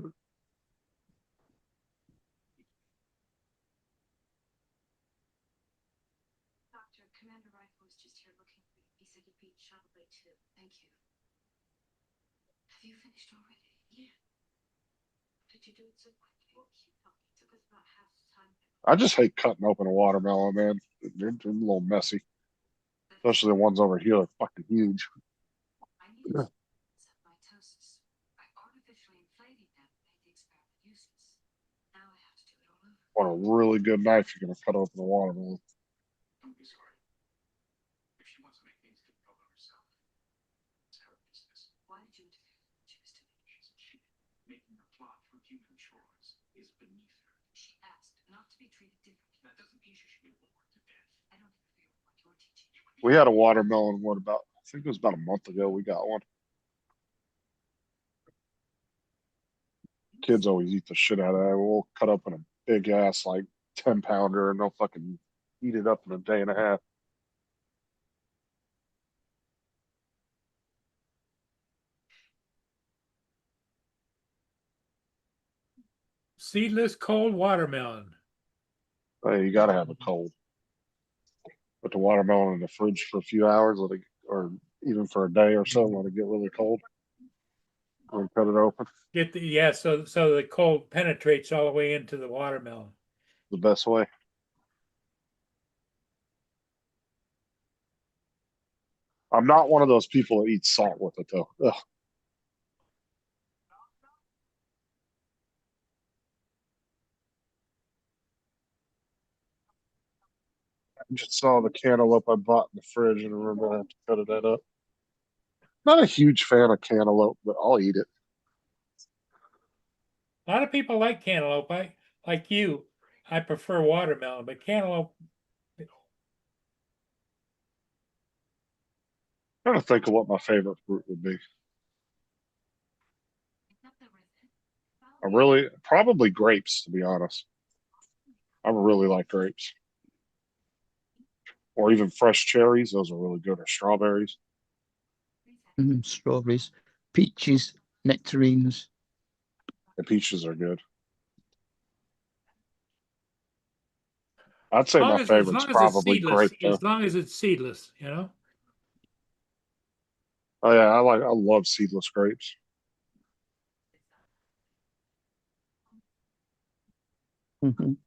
Doctor, Commander Rifle was just here looking for you. He said you beat Shadowblade too. Thank you. Have you finished already? Yeah. Did you do it so quickly? Well, you know, it took us about half the time. I just hate cutting open a watermelon, man. They're a little messy, especially the ones over here are fucking huge. I needed mitosis. By artificially inflating them made the experiment useless. Now I have to do it all over. Want a really good knife, you're gonna cut open a watermelon. Don't be sorry. If she wants to make things difficult on herself, it's her business. Why did you choose to? She's a cheat. Making a plot for human chores is beneath her. She asked not to be treated differently. That doesn't mean she should be bored to death. I don't interfere with what you're teaching. We had a watermelon, what about, I think it was about a month ago, we got one. Kids always eat the shit out of that. We'll cut up in a big ass, like 10 pounder, and they'll fucking eat it up in a day and a half. Seedless cold watermelon. Hey, you gotta have it cold. Put the watermelon in the fridge for a few hours, or even for a day or so, let it get really cold. And cut it open. Get the so the cold penetrates all the way into the watermelon. The best way. I'm not one of those people that eat salt with it though. Ugh. I just saw the cantaloupe I bought in the fridge and remember I have to cut that up. Not a huge fan of cantaloupe, but I'll eat it. A lot of people like cantaloupe. Like you, I prefer watermelon, but cantaloupe. I'm trying to think of what my favorite fruit would be. I really probably grapes, to be honest. I really like grapes. Or even fresh cherries, those are really good, or strawberries. Strawberries, peaches, nectarines. The peaches are good. I'd say my As favorite's long as it's probably seedless, grape though. as long as it's seedless, you know. Oh yeah, I love seedless grapes. Mhm.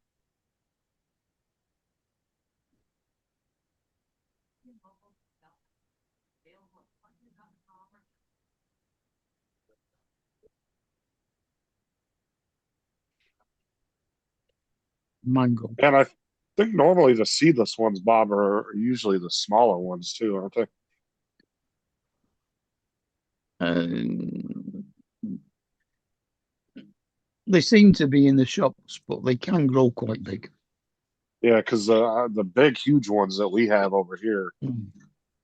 Mango. And I think normally the seedless ones, Bob, are usually the smaller ones too, aren't they? Um, they seem to be in the shops, but they can grow quite big. Yeah, because the big, huge ones that we have over here, Mm.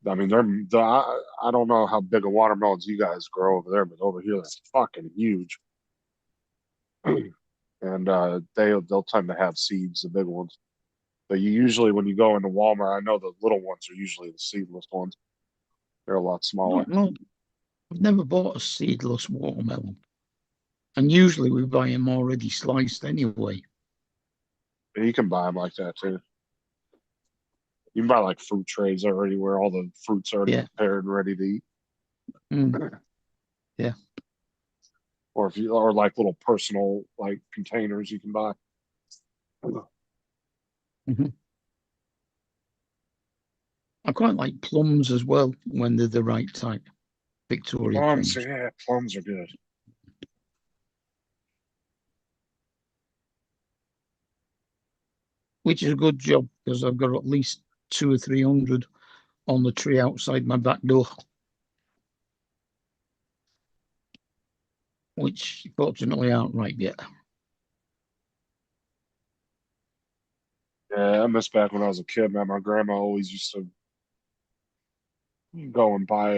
I mean, I don't know how big of watermelons you guys grow over there, but over here they're fucking huge. And they'll tend to have seeds, the big ones. But you usually, when you go into Walmart, I know the little ones are usually the seedless ones. They're a lot smaller. No, I've never bought a seedless watermelon, and usually we buy them already sliced anyway. And you can buy them like that too. You can buy like fruit trays already where all the fruits are already Yeah. prepared and ready to eat. Mm. Yeah. Or if you or like little personal like containers you can buy. Mhm. I quite like plums as well when they're the right type. Victoria Plums, plums. yeah, plums are good. Which is a good job because I've got at least 200 or 300 on the tree outside my back door, which fortunately aren't ripe yet. Yeah, I miss back when I was a kid, man. My grandma always used to go and buy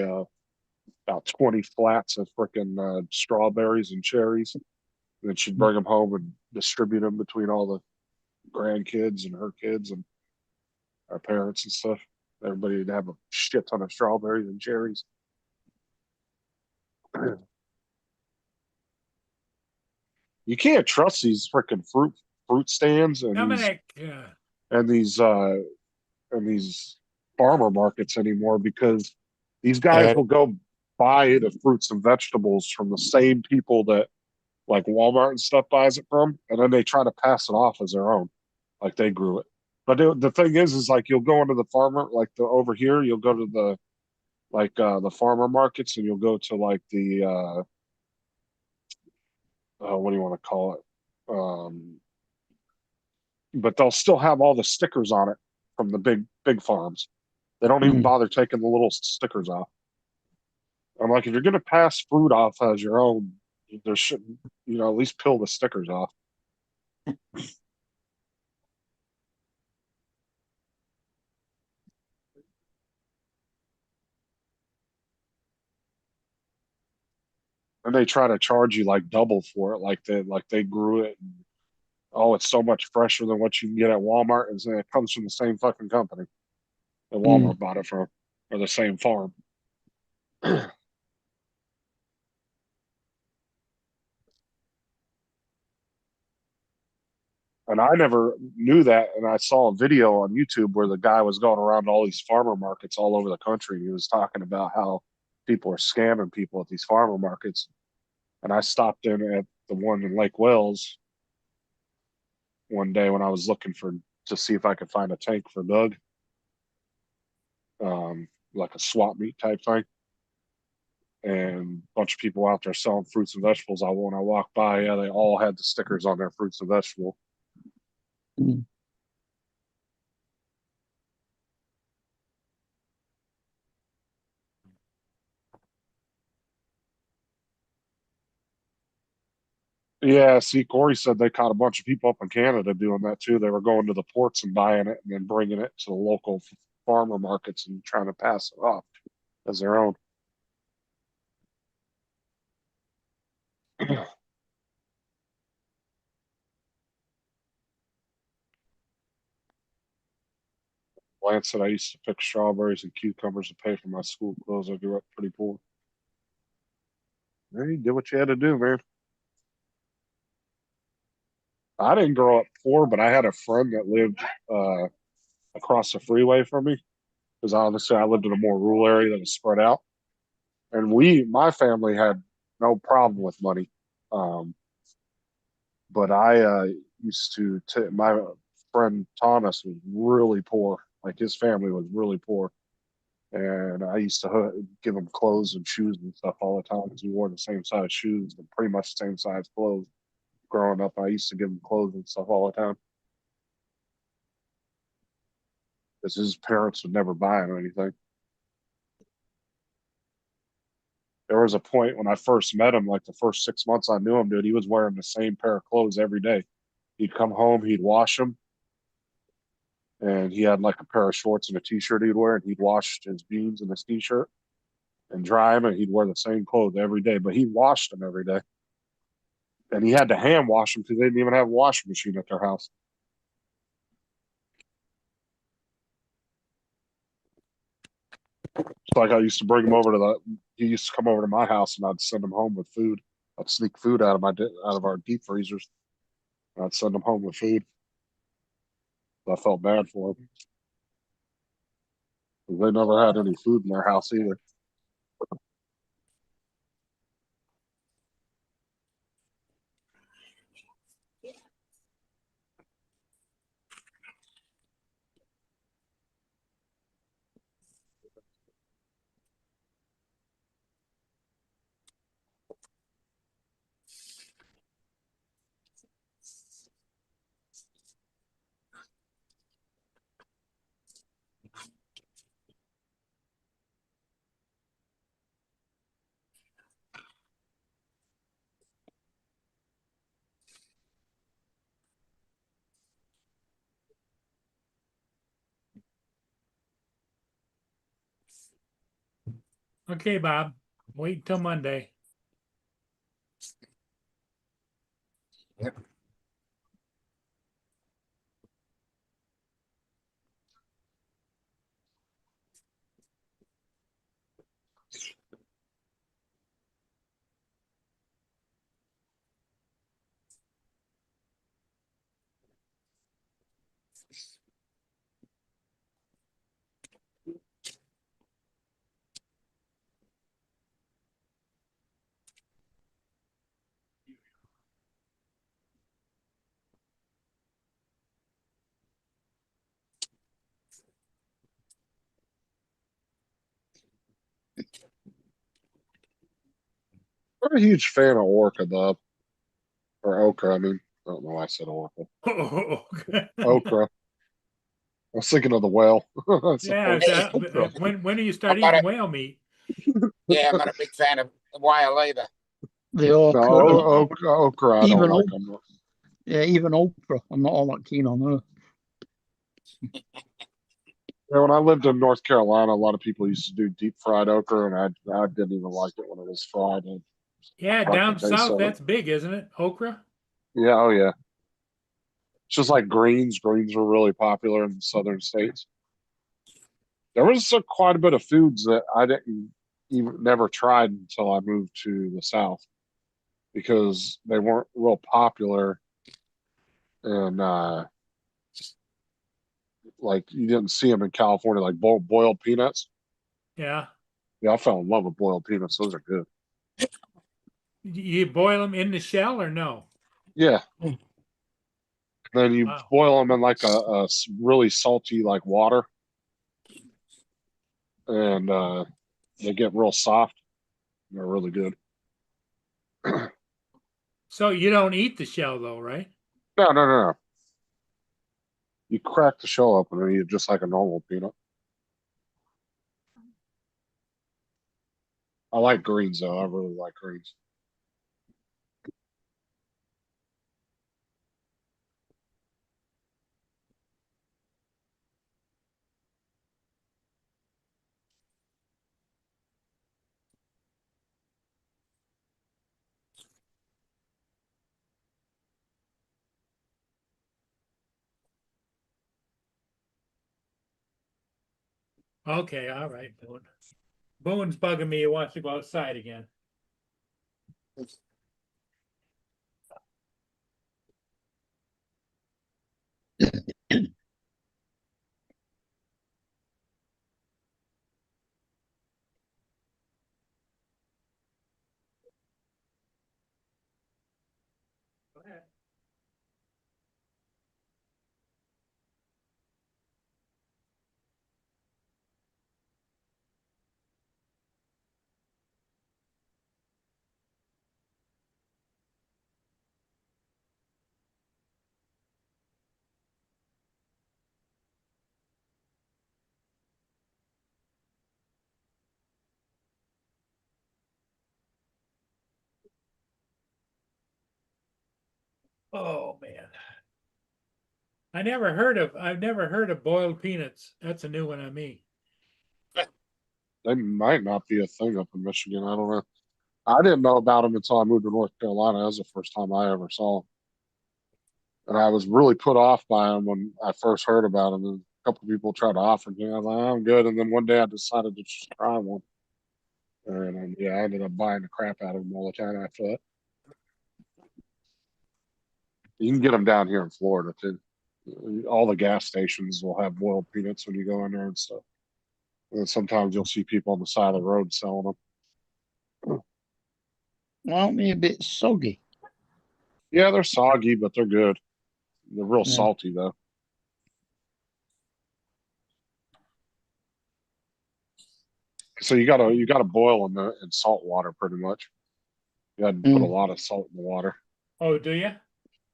about 20 flats of freaking strawberries and cherries. And then she'd bring them home and distribute them between all the grandkids and her kids and our parents and stuff. Everybody would have a shit ton of strawberries and cherries. You can't trust these freaking fruit stands Dominic, and these farmer markets anymore because these guys will go buy the fruits and vegetables from the same people that like Walmart and stuff buys it from, and then they try to pass it off as their own, like they grew it. But the thing is like you'll go into the farmer, like the over here, you'll go to the the farmer markets, and you'll go to like the what do you want to call it? But they'll still have all the stickers on it from the big farms. They don't even Mm. bother taking the little stickers off. I'm like, if you're gonna pass fruit off as your own, there should at least peel the stickers off. And they try to charge you like double for it, like they grew it. And, oh, it's so much fresher than what you can get at Walmart, and it comes from the same fucking company that Mm. Walmart bought it from, or the same farm. And I never knew that. And I saw a video on YouTube where the guy was going around to all these farmer markets all over the country. He was talking about how people are scamming people at these farmer markets. And I stopped in at the one in Lake Wales one day when I was looking to see if I could find a tank for Doug, like a swap meet type thing. And a bunch of people out there selling fruits and vegetables. When I walked by, yeah, they all had the stickers on their fruits and vegetables. Mm. Yeah, see, Corey said they caught a bunch of people up in Canada doing that too. They were going to the ports and buying it and then bringing it to the local farmer markets and trying to pass it off as their own. Lance said I used to pick strawberries and cucumbers to pay for my school clothes. I grew up pretty poor. Hey, you did what you had to do, man. I didn't grow up poor, but I had a friend that lived across the freeway from me because obviously I lived in a more rural area that was spread out. And my family had no problem with money. Um, but I used to, my friend Thomas was really poor. Like his family was really poor. And I used to give him clothes and shoes and stuff all the time because he wore the same size shoes and pretty much the same size clothes. Growing up, I used to give him clothes and stuff all the time because his parents would never buy him anything. There was a point when I first met him, like the first 6 months I knew him, dude, he was wearing the same pair of clothes every day. He'd come home, he'd wash them, and he had like a pair of shorts and a t-shirt he'd wear, and he'd wash his jeans and his t-shirt and dry them, and he'd wear the same clothes every day. But he washed them every day, and he had to hand wash them because they didn't even have a washing machine at their house. So like I used to bring him over to the. He used to come over to my house, and I'd send him home with food. I'd sneak food out of out of our deep freezers. And I'd send him home with food. I felt bad for him. They never had any food in their house either. Okay, Bob, wait until Monday. I'm a huge fan of orca, Bob. Or okra, I mean. I don't know why I said orca. Okay. Okra. I was thinking of the whale. I said Yeah, okra. Okra. when do you start I'm not eating a- whale meat? Yeah, I'm not a big fan of whale either. The No, okra, okra, I don't even like okra, them. yeah, even okra. I'm not all that keen on her. Yeah, when I lived in North Carolina, a lot of people used to do deep fried okra, and I didn't even like it when it was fried. And Yeah, I like down the taste south, of it. that's big, isn't it? Okra? Yeah, oh yeah. It's just like greens. Greens were really popular in the southern states. There was quite a bit of foods that I didn't even never tried until I moved to the south because they weren't real popular, and like you didn't see them in California, like boiled peanuts. Yeah. Yeah, I fell in love with boiled peanuts. Those are good. You boil them in the shell or no? Yeah. Then you Wow. boil them in like a really salty like water, and they get real soft. They're really good. So you don't eat the shell though, right? No. You crack the shell open and eat it just like a normal peanut. I like greens though. I really like greens. Okay, all right, Boone. Boone's bugging me. He wants to go outside again. Go ahead. Oh, man. I've never heard of boiled peanuts. That's a new one on me. They might not be a thing up in Michigan. I don't know. I didn't know about them until I moved to North Carolina. That was the first time I ever saw them. And I was really put off by them when I first heard about them. And a couple of people tried to offer me. I was like, I'm good. And then one day I decided to just try one. And yeah, I ended up buying the crap out of them all the time after that. You can get them down here in Florida too. All the gas stations will have boiled peanuts when you go in there and stuff. And then sometimes you'll see people on the side of the road selling them. Aren't they a bit soggy? Yeah, they're soggy, but they're good. They're real Yeah. salty though. So you gotta boil them in salt water pretty much. You had to put a lot of salt in the water. Oh, do you?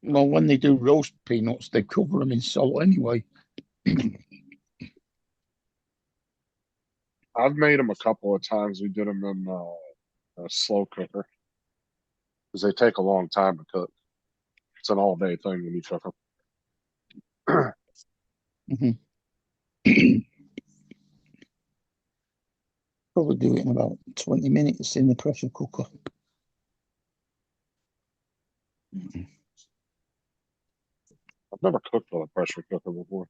Well, when they do roast peanuts, they cover them in salt anyway. I've made them a couple of times. We did them in a slow cooker because they take a long time to cook. It's an all day thing when you cook them. Probably do it in about 20 minutes in the pressure cooker. I've never cooked with a pressure cooker before.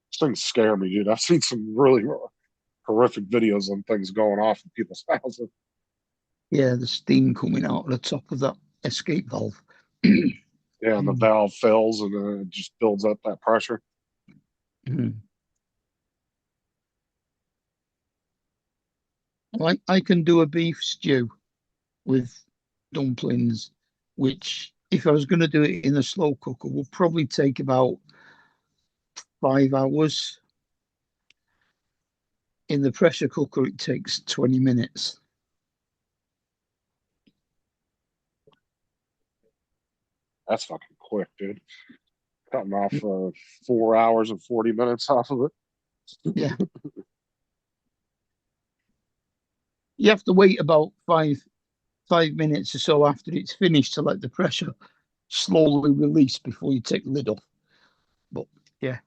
These things scare me, dude. I've seen some really horrific videos on things going off in people's houses. Yeah, the steam coming out of the top of that escape valve. Yeah, and the valve fails and then it just builds up that pressure. Like I can do a beef stew with dumplings, which if I was going to do it in a slow cooker would probably take about 5 hours. In the pressure cooker, it takes 20 minutes. That's fucking quick, dude. Cutting off 4 hours and 40 minutes off of it. Yeah. You have to wait about five minutes or so after it's finished to let the pressure slowly release before you take the lid off. But yeah.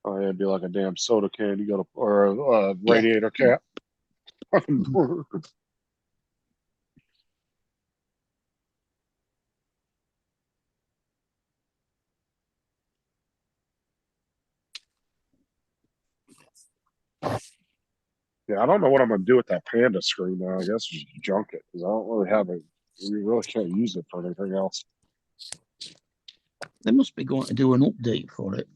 Oh, yeah, it'd be like a damn soda can. You got to, or a radiator cap. Yeah, I don't know what I'm gonna do with that Panda screen now. I guess just junk it because I don't really have it. We really can't use it for anything else. They must be going to do an update for it.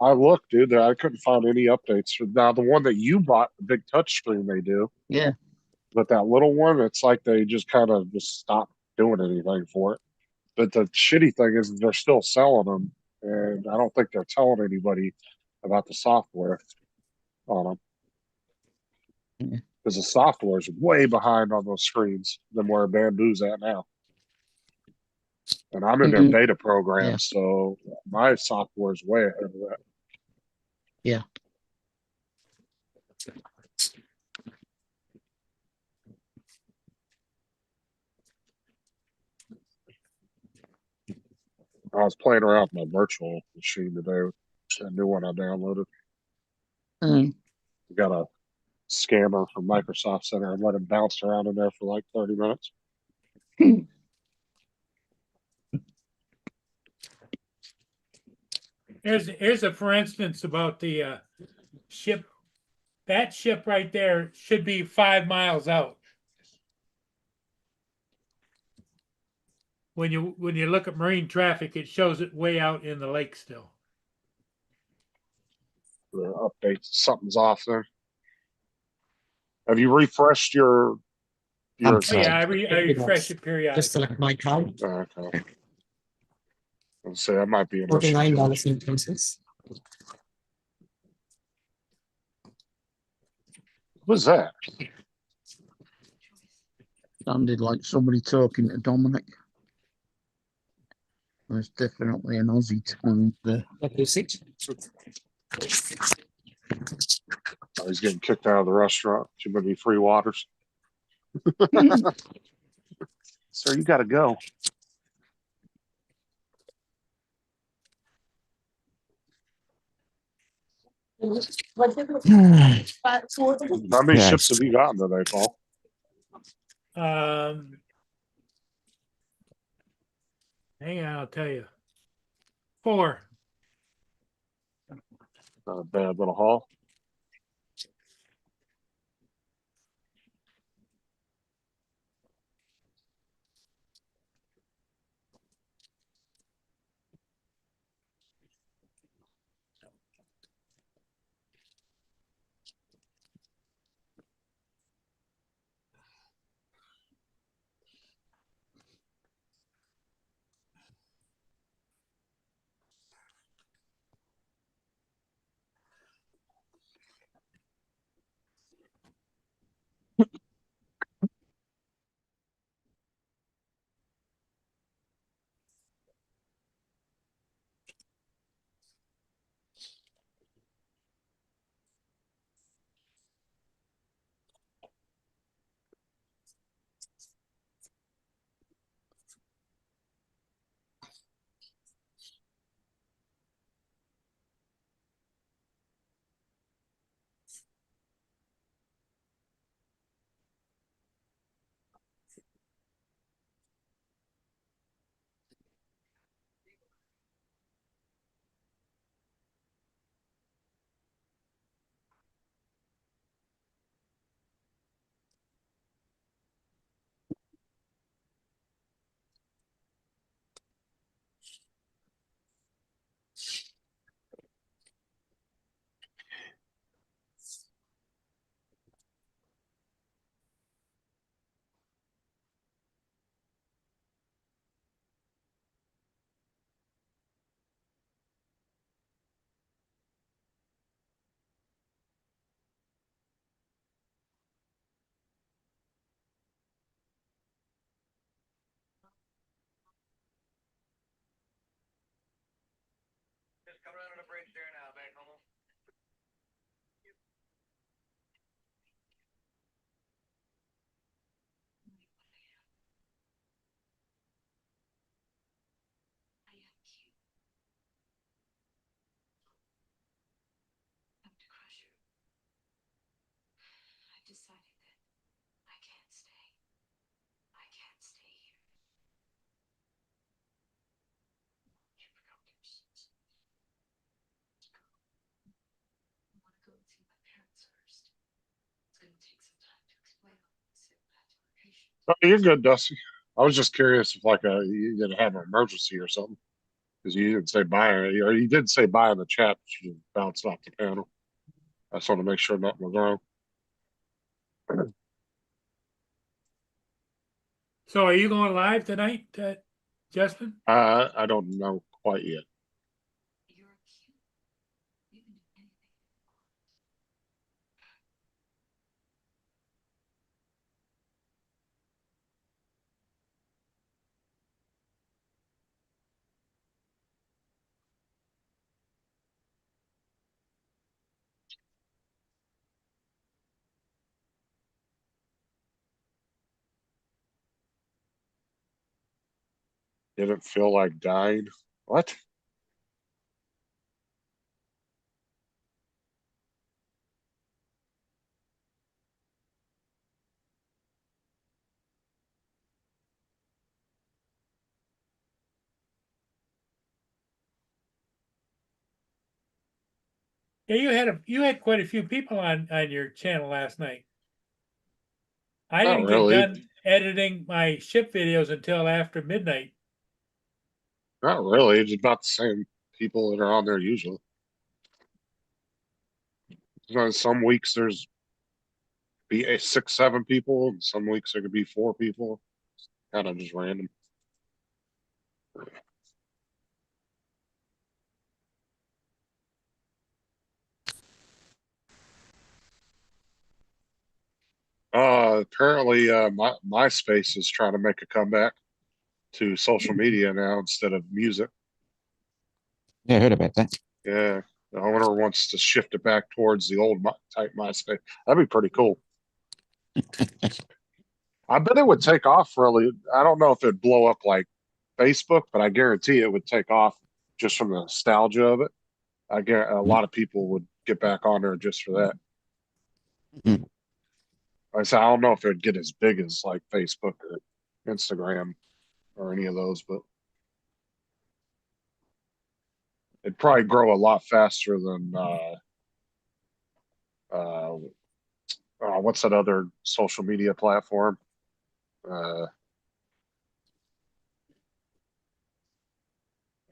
I looked, dude. I couldn't find any updates. Now the one that you bought, the big touch screen, they do. Yeah. But that little one, it's like they just kind of just stopped doing anything for it. But the shitty thing is they're still selling them, and I don't think they're telling anybody about the software on them. Yeah. Because the software is way behind on those screens than where Bamboo's at now. And I'm in their beta program, Yeah. so my software is way ahead of that. Yeah. I was playing around with my virtual machine today with a new one I downloaded. We got a scammer from Microsoft Center and let him bounce around in there for like 30 minutes. Here's a for instance about the ship. That ship right there should be 5 miles out. When you look at marine traffic, it shows it way out in the lake still. The updates, something's off there. Have you refreshed your? I'm sorry. Yeah, I refresh it periodically. Just select my card. Okay. Let's say that might be an issue. $49 in process. What's that? Sounded like somebody talking to Dominic. There's definitely an Aussie tongue there. What you see? Oh, he's getting kicked out of the restaurant. Too many free waters. Sir, you got to go. How many Yeah, ships have you gotten today, Paul? Hang on, I'll tell you. 4. Not a bad little haul. I am cute. I'm to crush you. I've decided that I can't stay. I can't stay here. You forgot your sins. I want to go and see my parents first. It's going to take some time to explain all this and back to our patient. Oh, you're good, Dusty. I was just curious if you didn't have an emergency or something. Because you didn't say bye, or you did say bye in the chat, but you bounced off the panel. I just want to make sure nothing was wrong. So are you going live tonight, Justin? I don't know quite yet. You're cute. You can do anything you want. Didn't feel like dying. What? Yeah, you had quite a few people on your channel last night. I Not didn't get really. done editing my ship videos until after midnight. Not really. It's about the same people that are on there usually. Some weeks there's be 6, 7 people, and some weeks there could be 4 people. Kind of just random. Apparently, MySpace is trying to make a comeback to social media now instead of music. Yeah, I heard about that. Yeah, the owner wants to shift it back towards the old type MySpace. That'd be pretty cool. I bet it would take off really. I don't know if it'd blow up like Facebook, but I guarantee it would take off just from the nostalgia of it. I get a lot of people would get back on there just for that. Mhm. I said, I don't know if it'd get as big as like Facebook or Instagram or any of those, but it'd probably grow a lot faster than what's that other social media platform?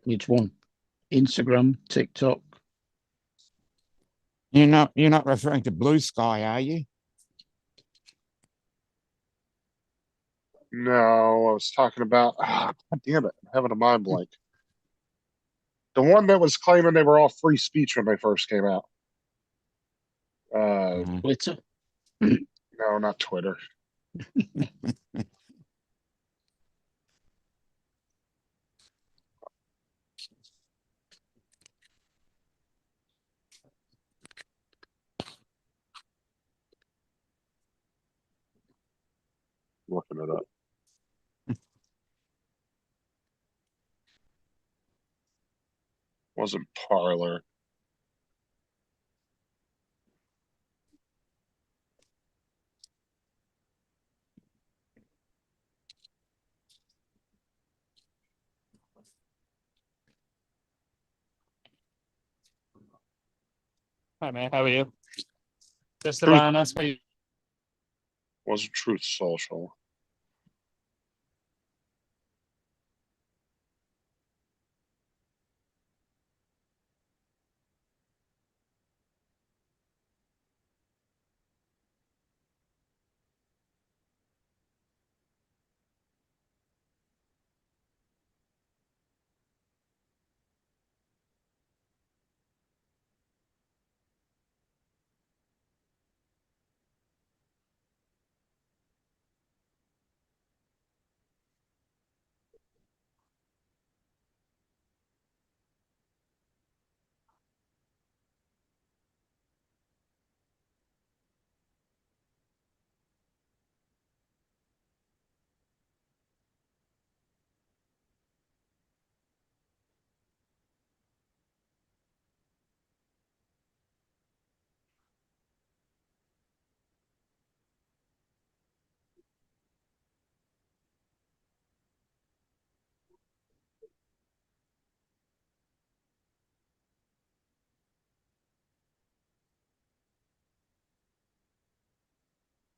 Which one? Instagram, TikTok. You're not referring to Blue Sky, are you? No, I was talking about. God damn it! I'm having a mind blank. The one that was claiming they were all free speech when they first came out. Twitter. No, not Twitter. Looking it up. Wasn't Parlor. Hi, man. How are you? Just Truth. around us. Wasn't Truth Social.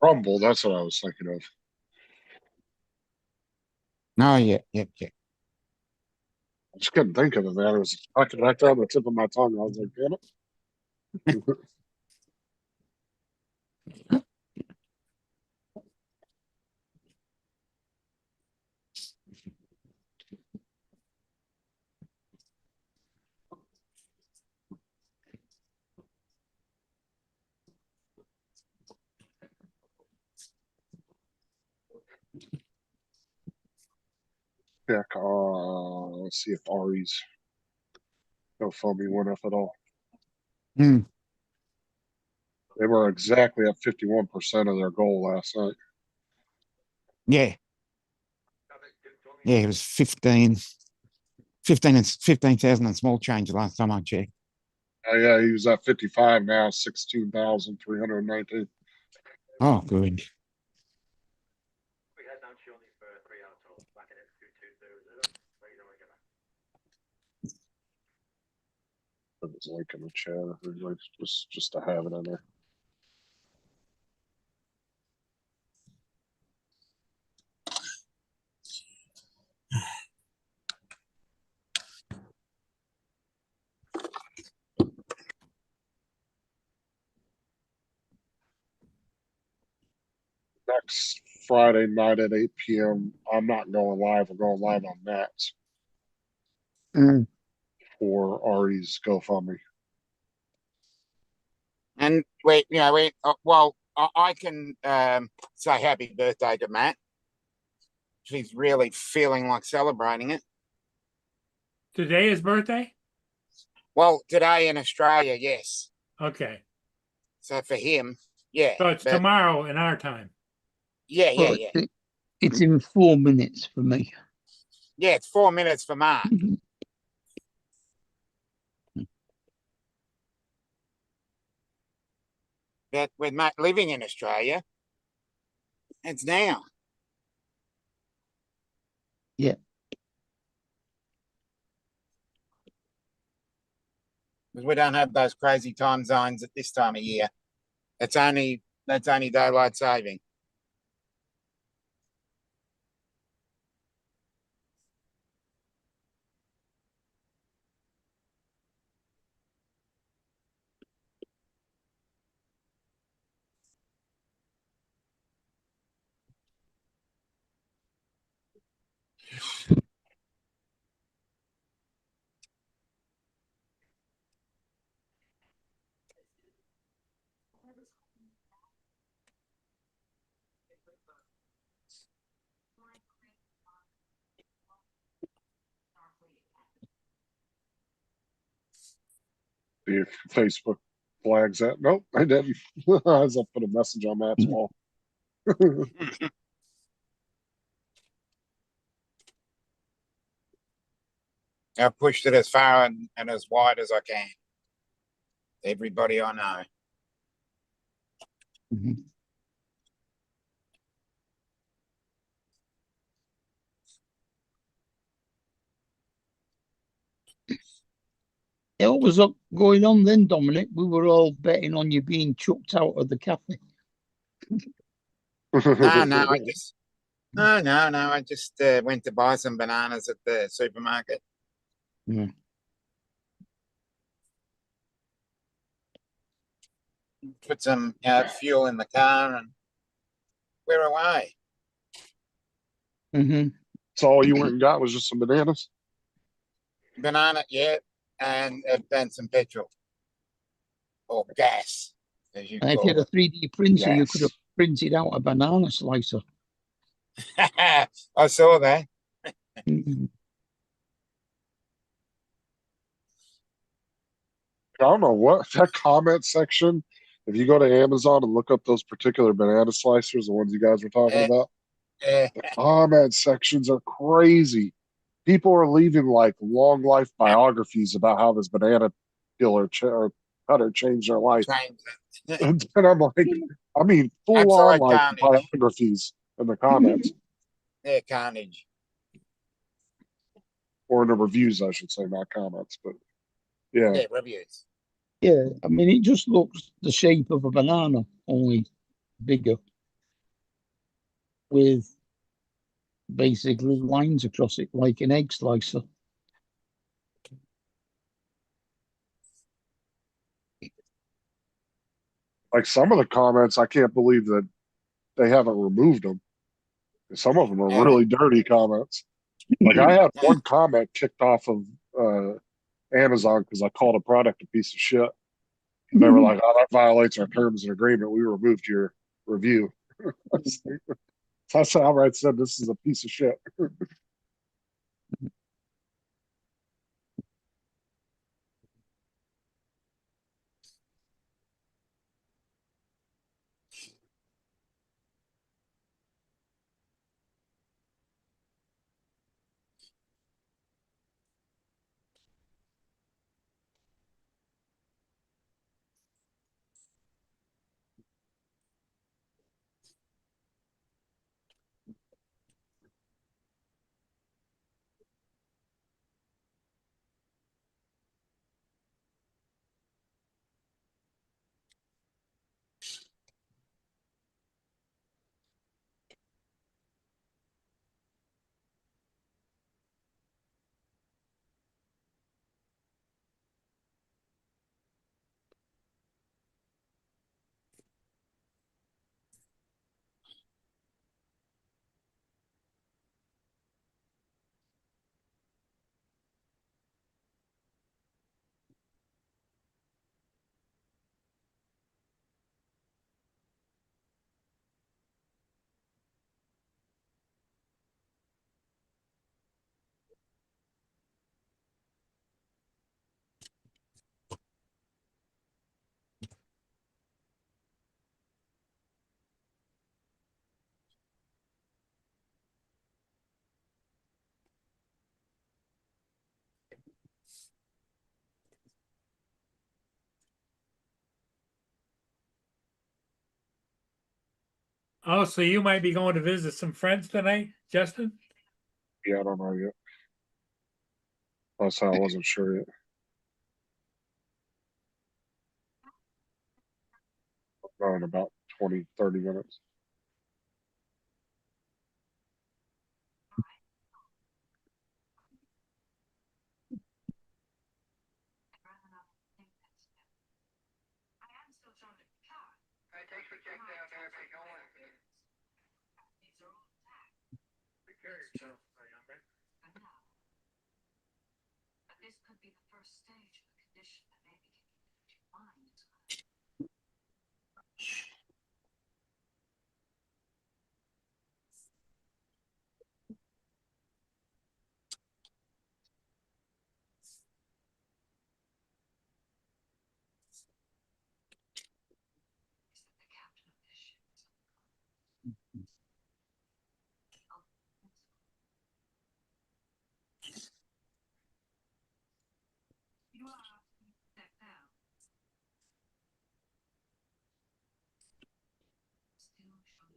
Rumble. That's what I was thinking of. No, yeah. I just couldn't think of it, man. It was fucking right there on the tip of my tongue. I was like, damn it. Check. Let's see if Ari's GoFundMe went up at all. Hmm. They were exactly at 51% of their goal last night. Yeah. Yeah, it was 15,000 and small change last time I checked. Yeah, he was at 55 now, 16,319. Oh, good. Put his link in the chat. Everybody just to have it in there. Next Friday night at 8 p.m. I'm not going live. We're going live on Matt's Mm. for Ari's GoFundMe. And I can say happy birthday to Matt. She's really feeling like celebrating it. Today is birthday? Well, today in Australia, yes. Okay. So for him, yeah. So it's tomorrow in our time. Yeah. It's in 4 minutes for me. Yeah, it's 4 minutes for Mark. But with Matt living in Australia, it's now. Yeah. Because we don't have those crazy time zones at this time of year. That's only daylight saving. See if Facebook flags that. Nope, I didn't. As I put a message on Matt's wall. I've pushed it as far and as wide as I can. Everybody I know. Mhm. Yeah, what was up going on then, Dominic? We were all betting on you being chucked out of the cafe. No, I just went to buy some bananas at the supermarket. Yeah. Put some fuel in the car and we're away. Mm-hmm. So all you went and got was just some bananas. Banana, yeah, and some petrol or gas, as you And if you call had a 3D printer, you could have Yes. printed out a banana slicer. it. I saw that. Mhm. I don't know what that comment section. If you go to Amazon and look up those particular banana slicers, the ones you guys were talking Uh, about, uh, the comment sections are crazy. People are leaving like long life biographies about how this banana peeler or cutter changed their life. change it. And I'm like, I mean, full on Absolute like carnage. biographies in the comments Yeah, carnage. or in the reviews, I should say, not comments, but yeah. Yeah, reviews. Yeah, I mean, it just looks the shape of a banana, only bigger, with basically lines across it like an egg slicer. Like some of the comments, I can't believe that they haven't removed them. Some of them are Yeah. really dirty comments. Like I had one comment kicked off of Amazon because I called a product a piece of shit. And they were like, "Oh, that violates our terms and agreement. We removed your review." That's how I said this is a piece of shit. Oh, so you might be going to visit some friends tonight, Justin? Yeah, I don't know yet. That's how I wasn't sure yet. I'll know in about 20, 30 minutes. I'd rather not think that's it. I am still showing the car. Alright, take your check down there if you're going. These are all intact. Take care of yourself, my young man. For now. But this could be the first stage of a condition that maybe can affect your mind as well. Is that the captain of this ship is you are that down. Still showing.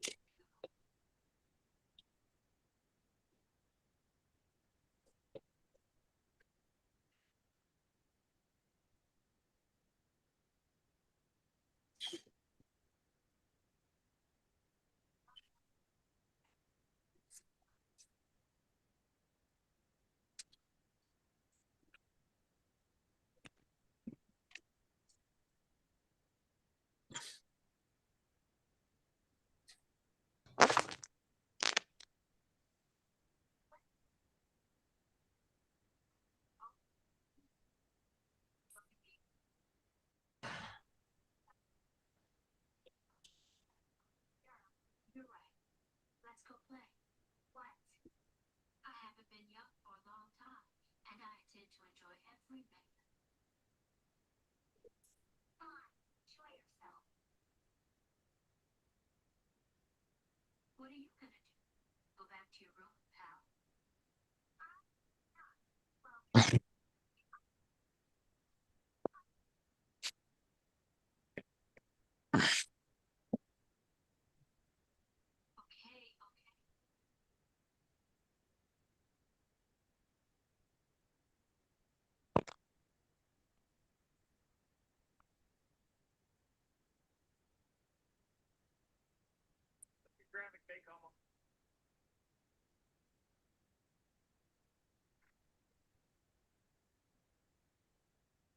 You're right. Let's go play. What? I haven't been young for a long time, and I intend to enjoy every minute. Come on, enjoy yourself. What are you gonna do? Go back to your room, pal? Okay, okay. Grab a cake home.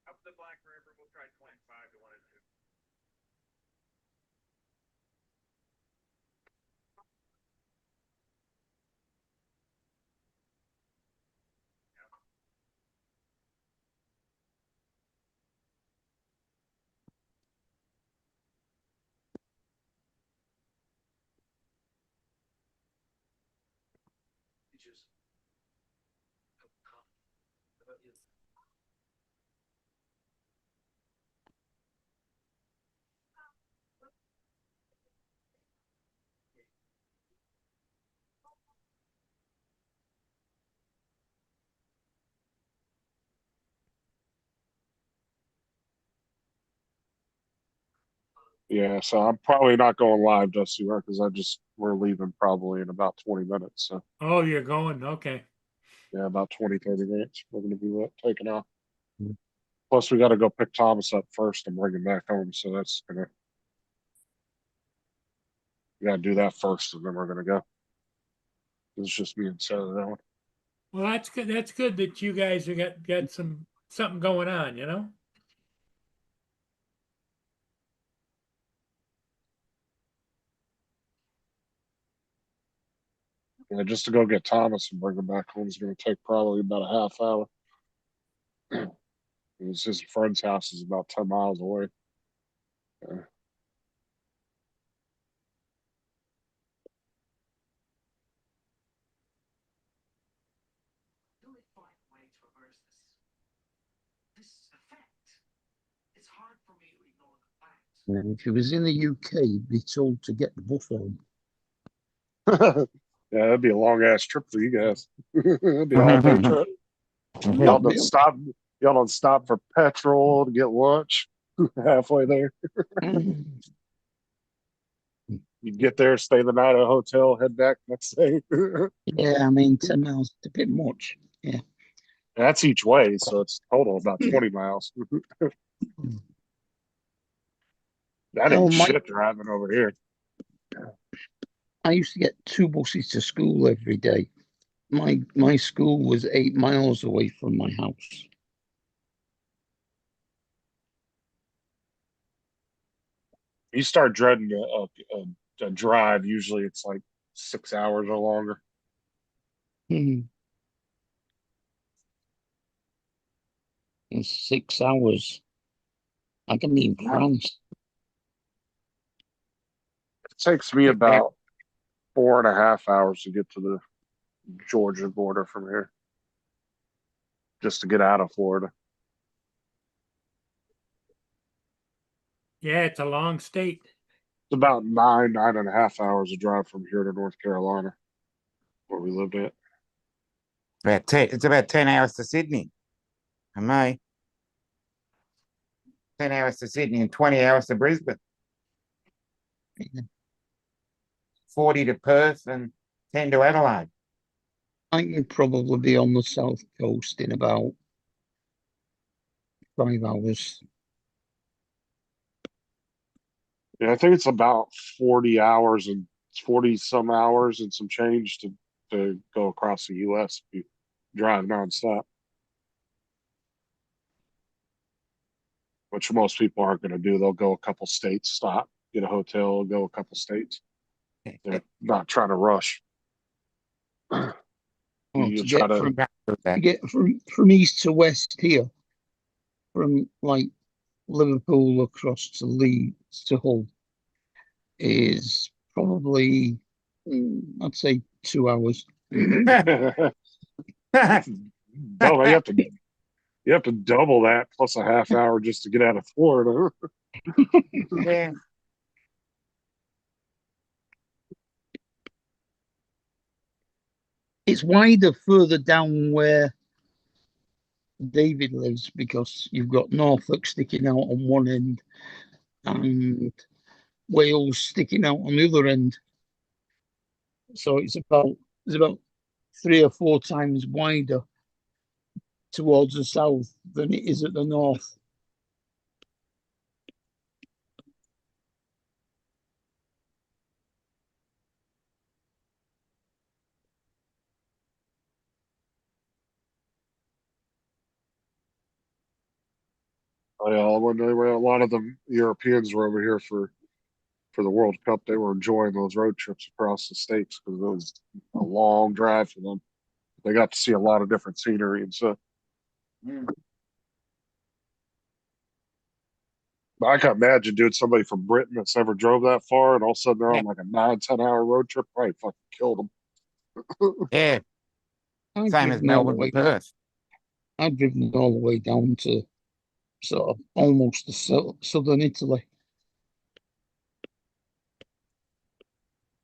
Up the Black River, we'll try 25 to 1 and 2. Just Yeah, so I'm probably not going live, Dusty, right? Because we're leaving probably in about 20 minutes. So Oh, you're going? Okay. yeah, about 20, 30 minutes. We're gonna be taking off. Mm. Plus, we got to go pick Thomas up first and bring him back home. So we got to do that first, and then we're gonna go. It's just me and Sarah that one. Well, that's good. That's good that you guys have got something going on, you know? Yeah, just to go get Thomas and bring him back home is gonna take probably about a half hour. His friend's house is about 10 miles away. really find a way to reverse this effect. It's hard for me to ignore the facts. And if he was in the UK, he'd be told to get the buffalo. Yeah, that'd be a long ass trip for you guys. It'd be a all day trip. Y'all don't stop. Y'all don't stop for petrol to get lunch halfway there. You get there, stay the night at a hotel, head back next day. Yeah, I mean, 10 miles is a bit much. Yeah. That's each way, so it's total about 20 miles. That Oh, ain't shit driving over here. I used to get 2 buses to school every day. My school was 8 miles away from my house. You start dreading a drive, usually it's like 6 hours or longer. Hmm. In 6 hours. I can be in France. It takes me about 4.5 hours to get to the Georgia border from here, just to get out of Florida. Yeah, it's a long state. It's about 9.5 hours to drive from here to North Carolina, where we lived at. It's about 10 hours to Sydney. For me. 10 hours to Sydney and 20 hours to Brisbane. 40 to Perth and 10 to Adelaide. I could probably be on the south coast in about 5 hours. Yeah, I think it's about 40 hours and 40 some hours and some change to go across the US if you drive nonstop. Which most people aren't going to do. They'll go a couple states, stop, get a hotel, go a couple states. They're not trying to rush. Well, You to try get to, from east to west here, from like Liverpool across to Leeds to Hull, is probably I'd say 2 hours. no, you have to double that plus a half hour just to get out of Florida. Yeah. It's wider further down where David lives because you've got Norfolk sticking out on one end and Wales sticking out on the other end. So it's about 3 or 4 times wider towards the south than it is at the north. When they were, a lot of them Europeans were over here for the World Cup, they were enjoying those road trips across the states because it was a long drive for them. They got to see a lot of different scenery and stuff. I can imagine, dude, somebody from Britain that's never drove that far, and all of a sudden they're on like a 9-10 hour road trip. Probably fucking killed them. Yeah. Same as Melbourne to Perth. I've driven all the way down to sort of almost to southern Italy.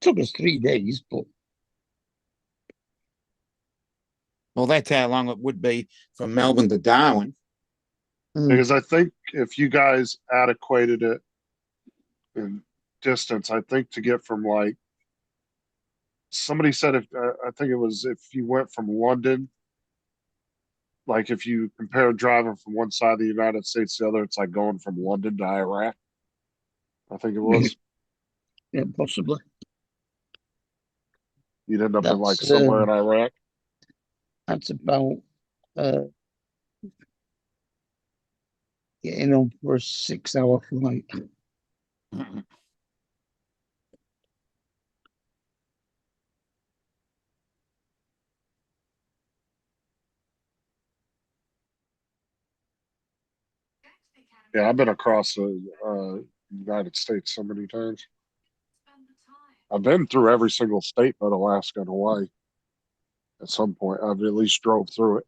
Took us 3 days, but Well, that's how long it would be from Melbourne to Darwin. Because I think if you guys adequated it in distance, I think to get from like somebody said, if I think it was if you went from London, like if you compare driving from one side of the United States to the other, it's like going from London to Iraq. I think it was. yeah, possibly. You'd end up in like somewhere in Iraq. That's about getting on for a 6-hour flight. Yeah, I've been across the United States so many times. I've been through every single state but Alaska and Hawaii. At some point, I've at least drove through it.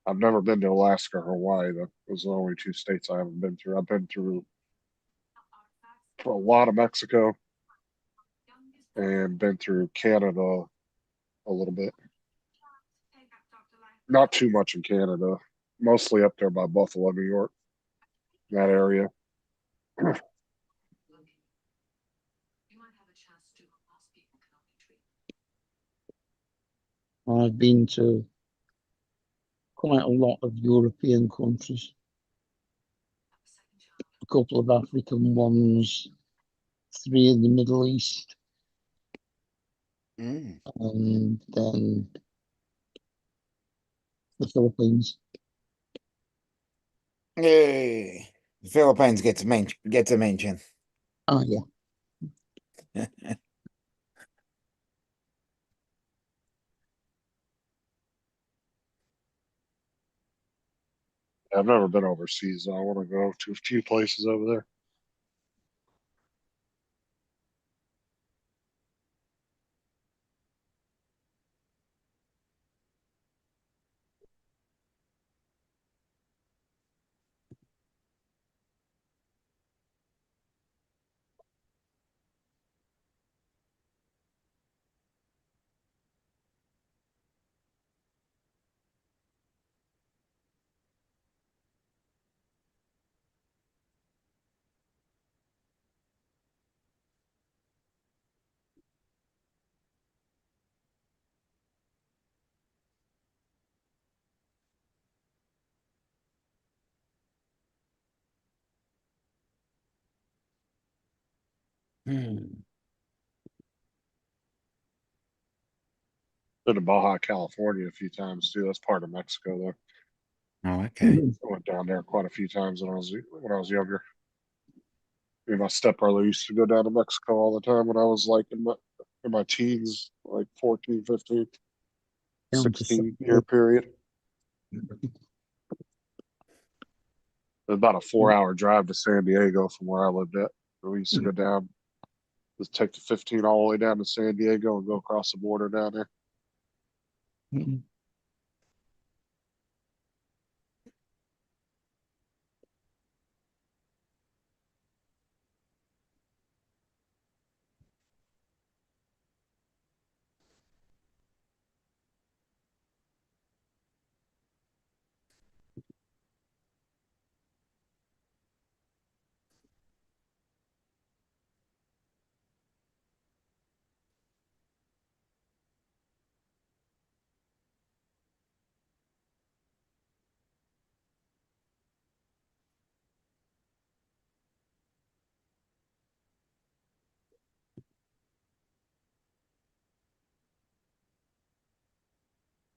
I've never been to Alaska or Hawaii. Those are the only 2 states I haven't been through. I've been through a lot of Mexico and been through Canada a little bit. Not too much in Canada. Mostly up there by Buffalo, New York. That area. I've been to quite a lot of European countries, a couple of African ones, 3 in the Middle East, Mm. and then the Philippines. Yay. The Philippines gets a mention. Oh yeah. I've never been overseas. I want to go to a few places over there. Hmm. Been to Baja California a few times too. That's part of Mexico though. Oh, okay. I went down there quite a few times when I was younger. Me and my stepbrother used to go down to Mexico all the time when I was like in my teens, like 14, 15, Down to 16-year period. It was about a 4-hour drive to San Diego from where I lived at. We used to go down, just take the 15 all the way down to San Diego and go across the border down there. Mhm.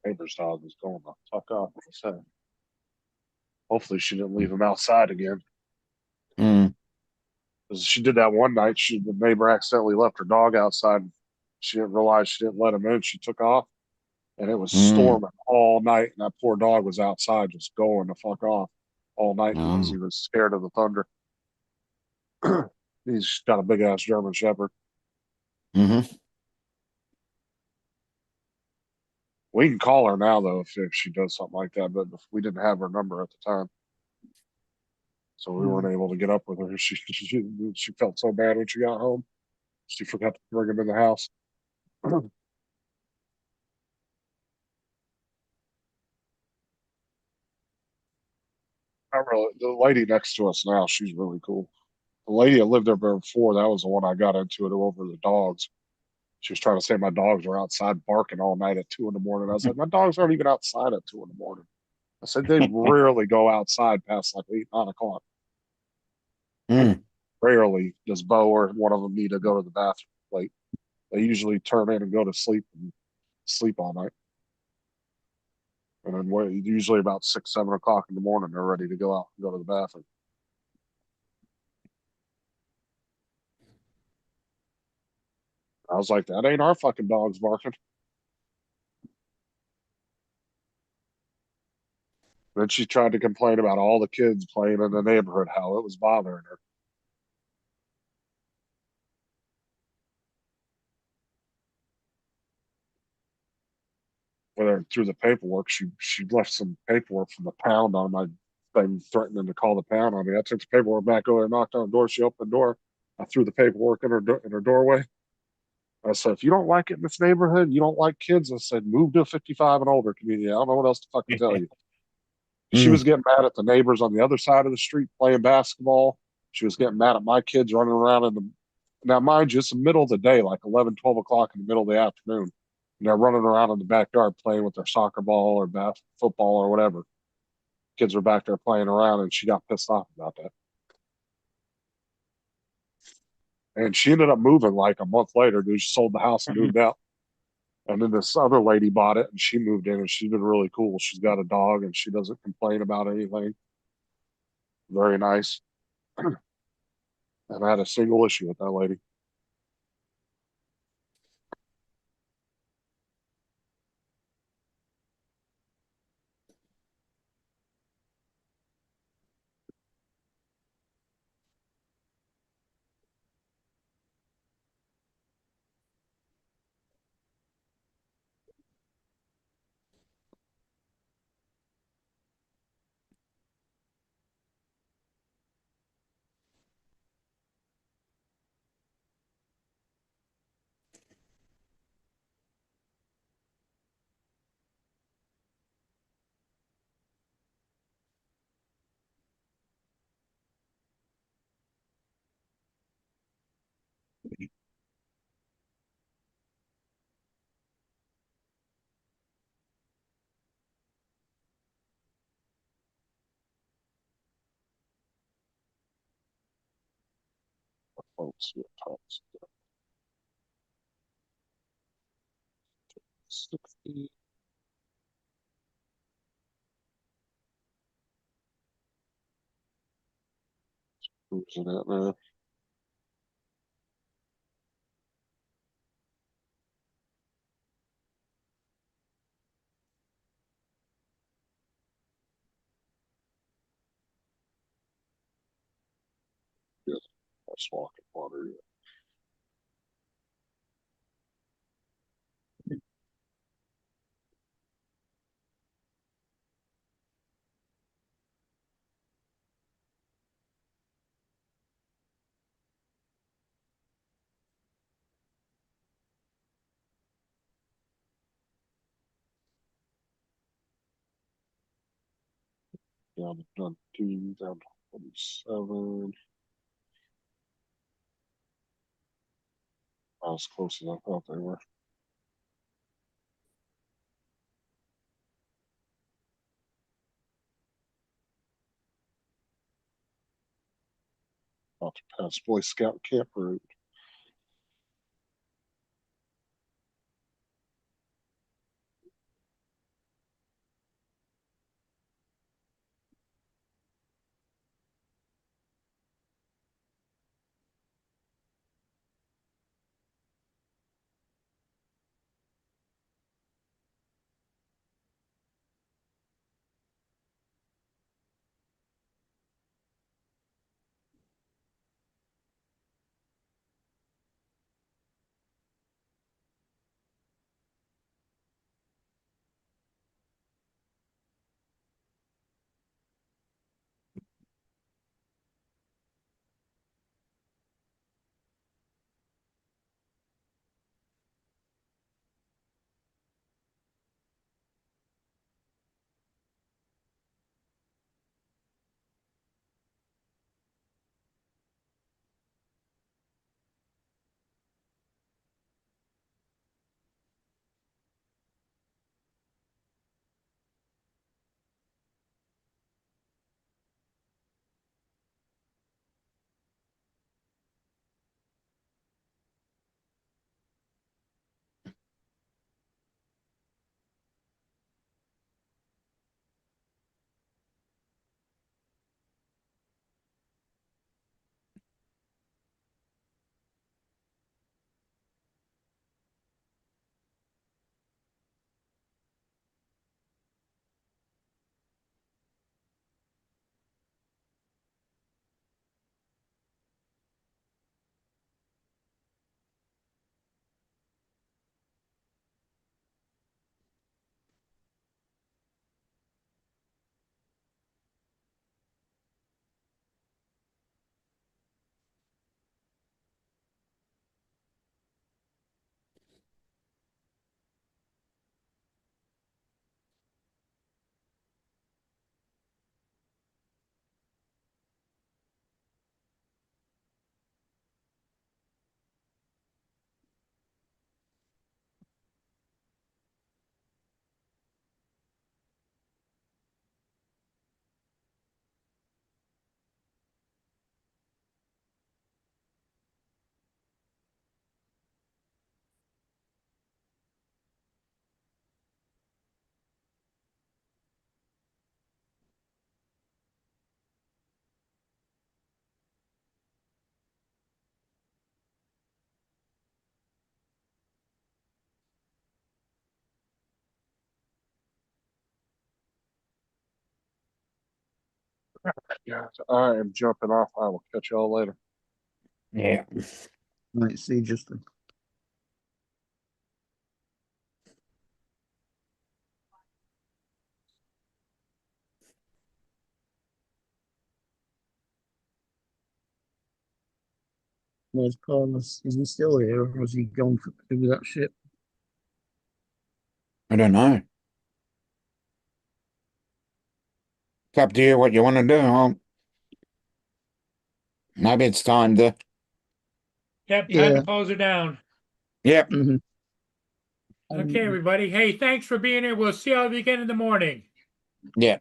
Neighbor's dog was going the fuck off. I said. Hopefully she didn't leave him outside again. Mm. 'Cause she did that one night. The neighbor accidentally left her dog outside. She didn't realize she didn't let him in. She took off, and it was Mm. storming all night. And that poor dog was outside just going the fuck off all night because Oh. he was scared of the thunder. He's got a big ass German Shepherd. Mm-hmm. We can call her now though if she does something like that, but we didn't have her number at the time, so we weren't able to get up with her. She felt so bad when she got home. She forgot to bring him in the house. The lady next to us now, she's really cool. The lady that lived there before, that was the one I got into it over the dogs. She was trying to say my dogs were outside barking all night at 2 in the morning. I was like, my dogs aren't even outside at 2 in the morning. I said they rarely go outside past like 8, 9 o'clock. Mm. Rarely does Bo or one of them need to go to the bathroom late. They usually turn in and go to sleep and sleep all night. And then usually about 6, 7 o'clock in the morning, they're ready to go out and go to the bathroom. I was like, that ain't our fucking dogs barking. Then she tried to complain about all the kids playing in the neighborhood, how it was bothering her. Whether through the paperwork, she left some paperwork from the pound on my thing, threatening to call the pound on me. I took the paperwork back over there, knocked on the door. She opened the door. I threw the paperwork in her doorway. I said, if you don't like it in this neighborhood, you don't like kids. I said, move to a 55 and older community. I don't know what else to fucking tell you. She was getting mad at the neighbors on the other side of the street playing basketball. She was getting mad at my kids running around now, mind you, it's the middle of the day, like 11, 12 o'clock in the middle of the afternoon. And they're running around in the backyard playing with their soccer ball or football or whatever. Kids were back there playing around, and she got pissed off about that. And she ended up moving like a month later. Dude, she sold the house and moved out. And then this other lady bought it, and she moved in, and she's been really cool. She's got a dog, and she doesn't complain about anything. Very nice. And I had a single issue with that lady. Let's see what time is it. 60. Who's it at now? Yes, that's walking water. Yeah. Down to 19, down to 27. Not as close as I thought they were. About to pass Boy Scout camp route. Yeah, I am jumping off. I will catch y'all later. Yeah. Right, see you, Justin. Where's Carlos? Is he still here, or has he gone with that ship? I don't know. It's up to you what you want to do. Maybe it's time to. Yep, time Yeah. to close her down. Yep. Mm-hmm. Okay, everybody. Hey, thanks for being here. We'll see y'all again in the morning. Yeah.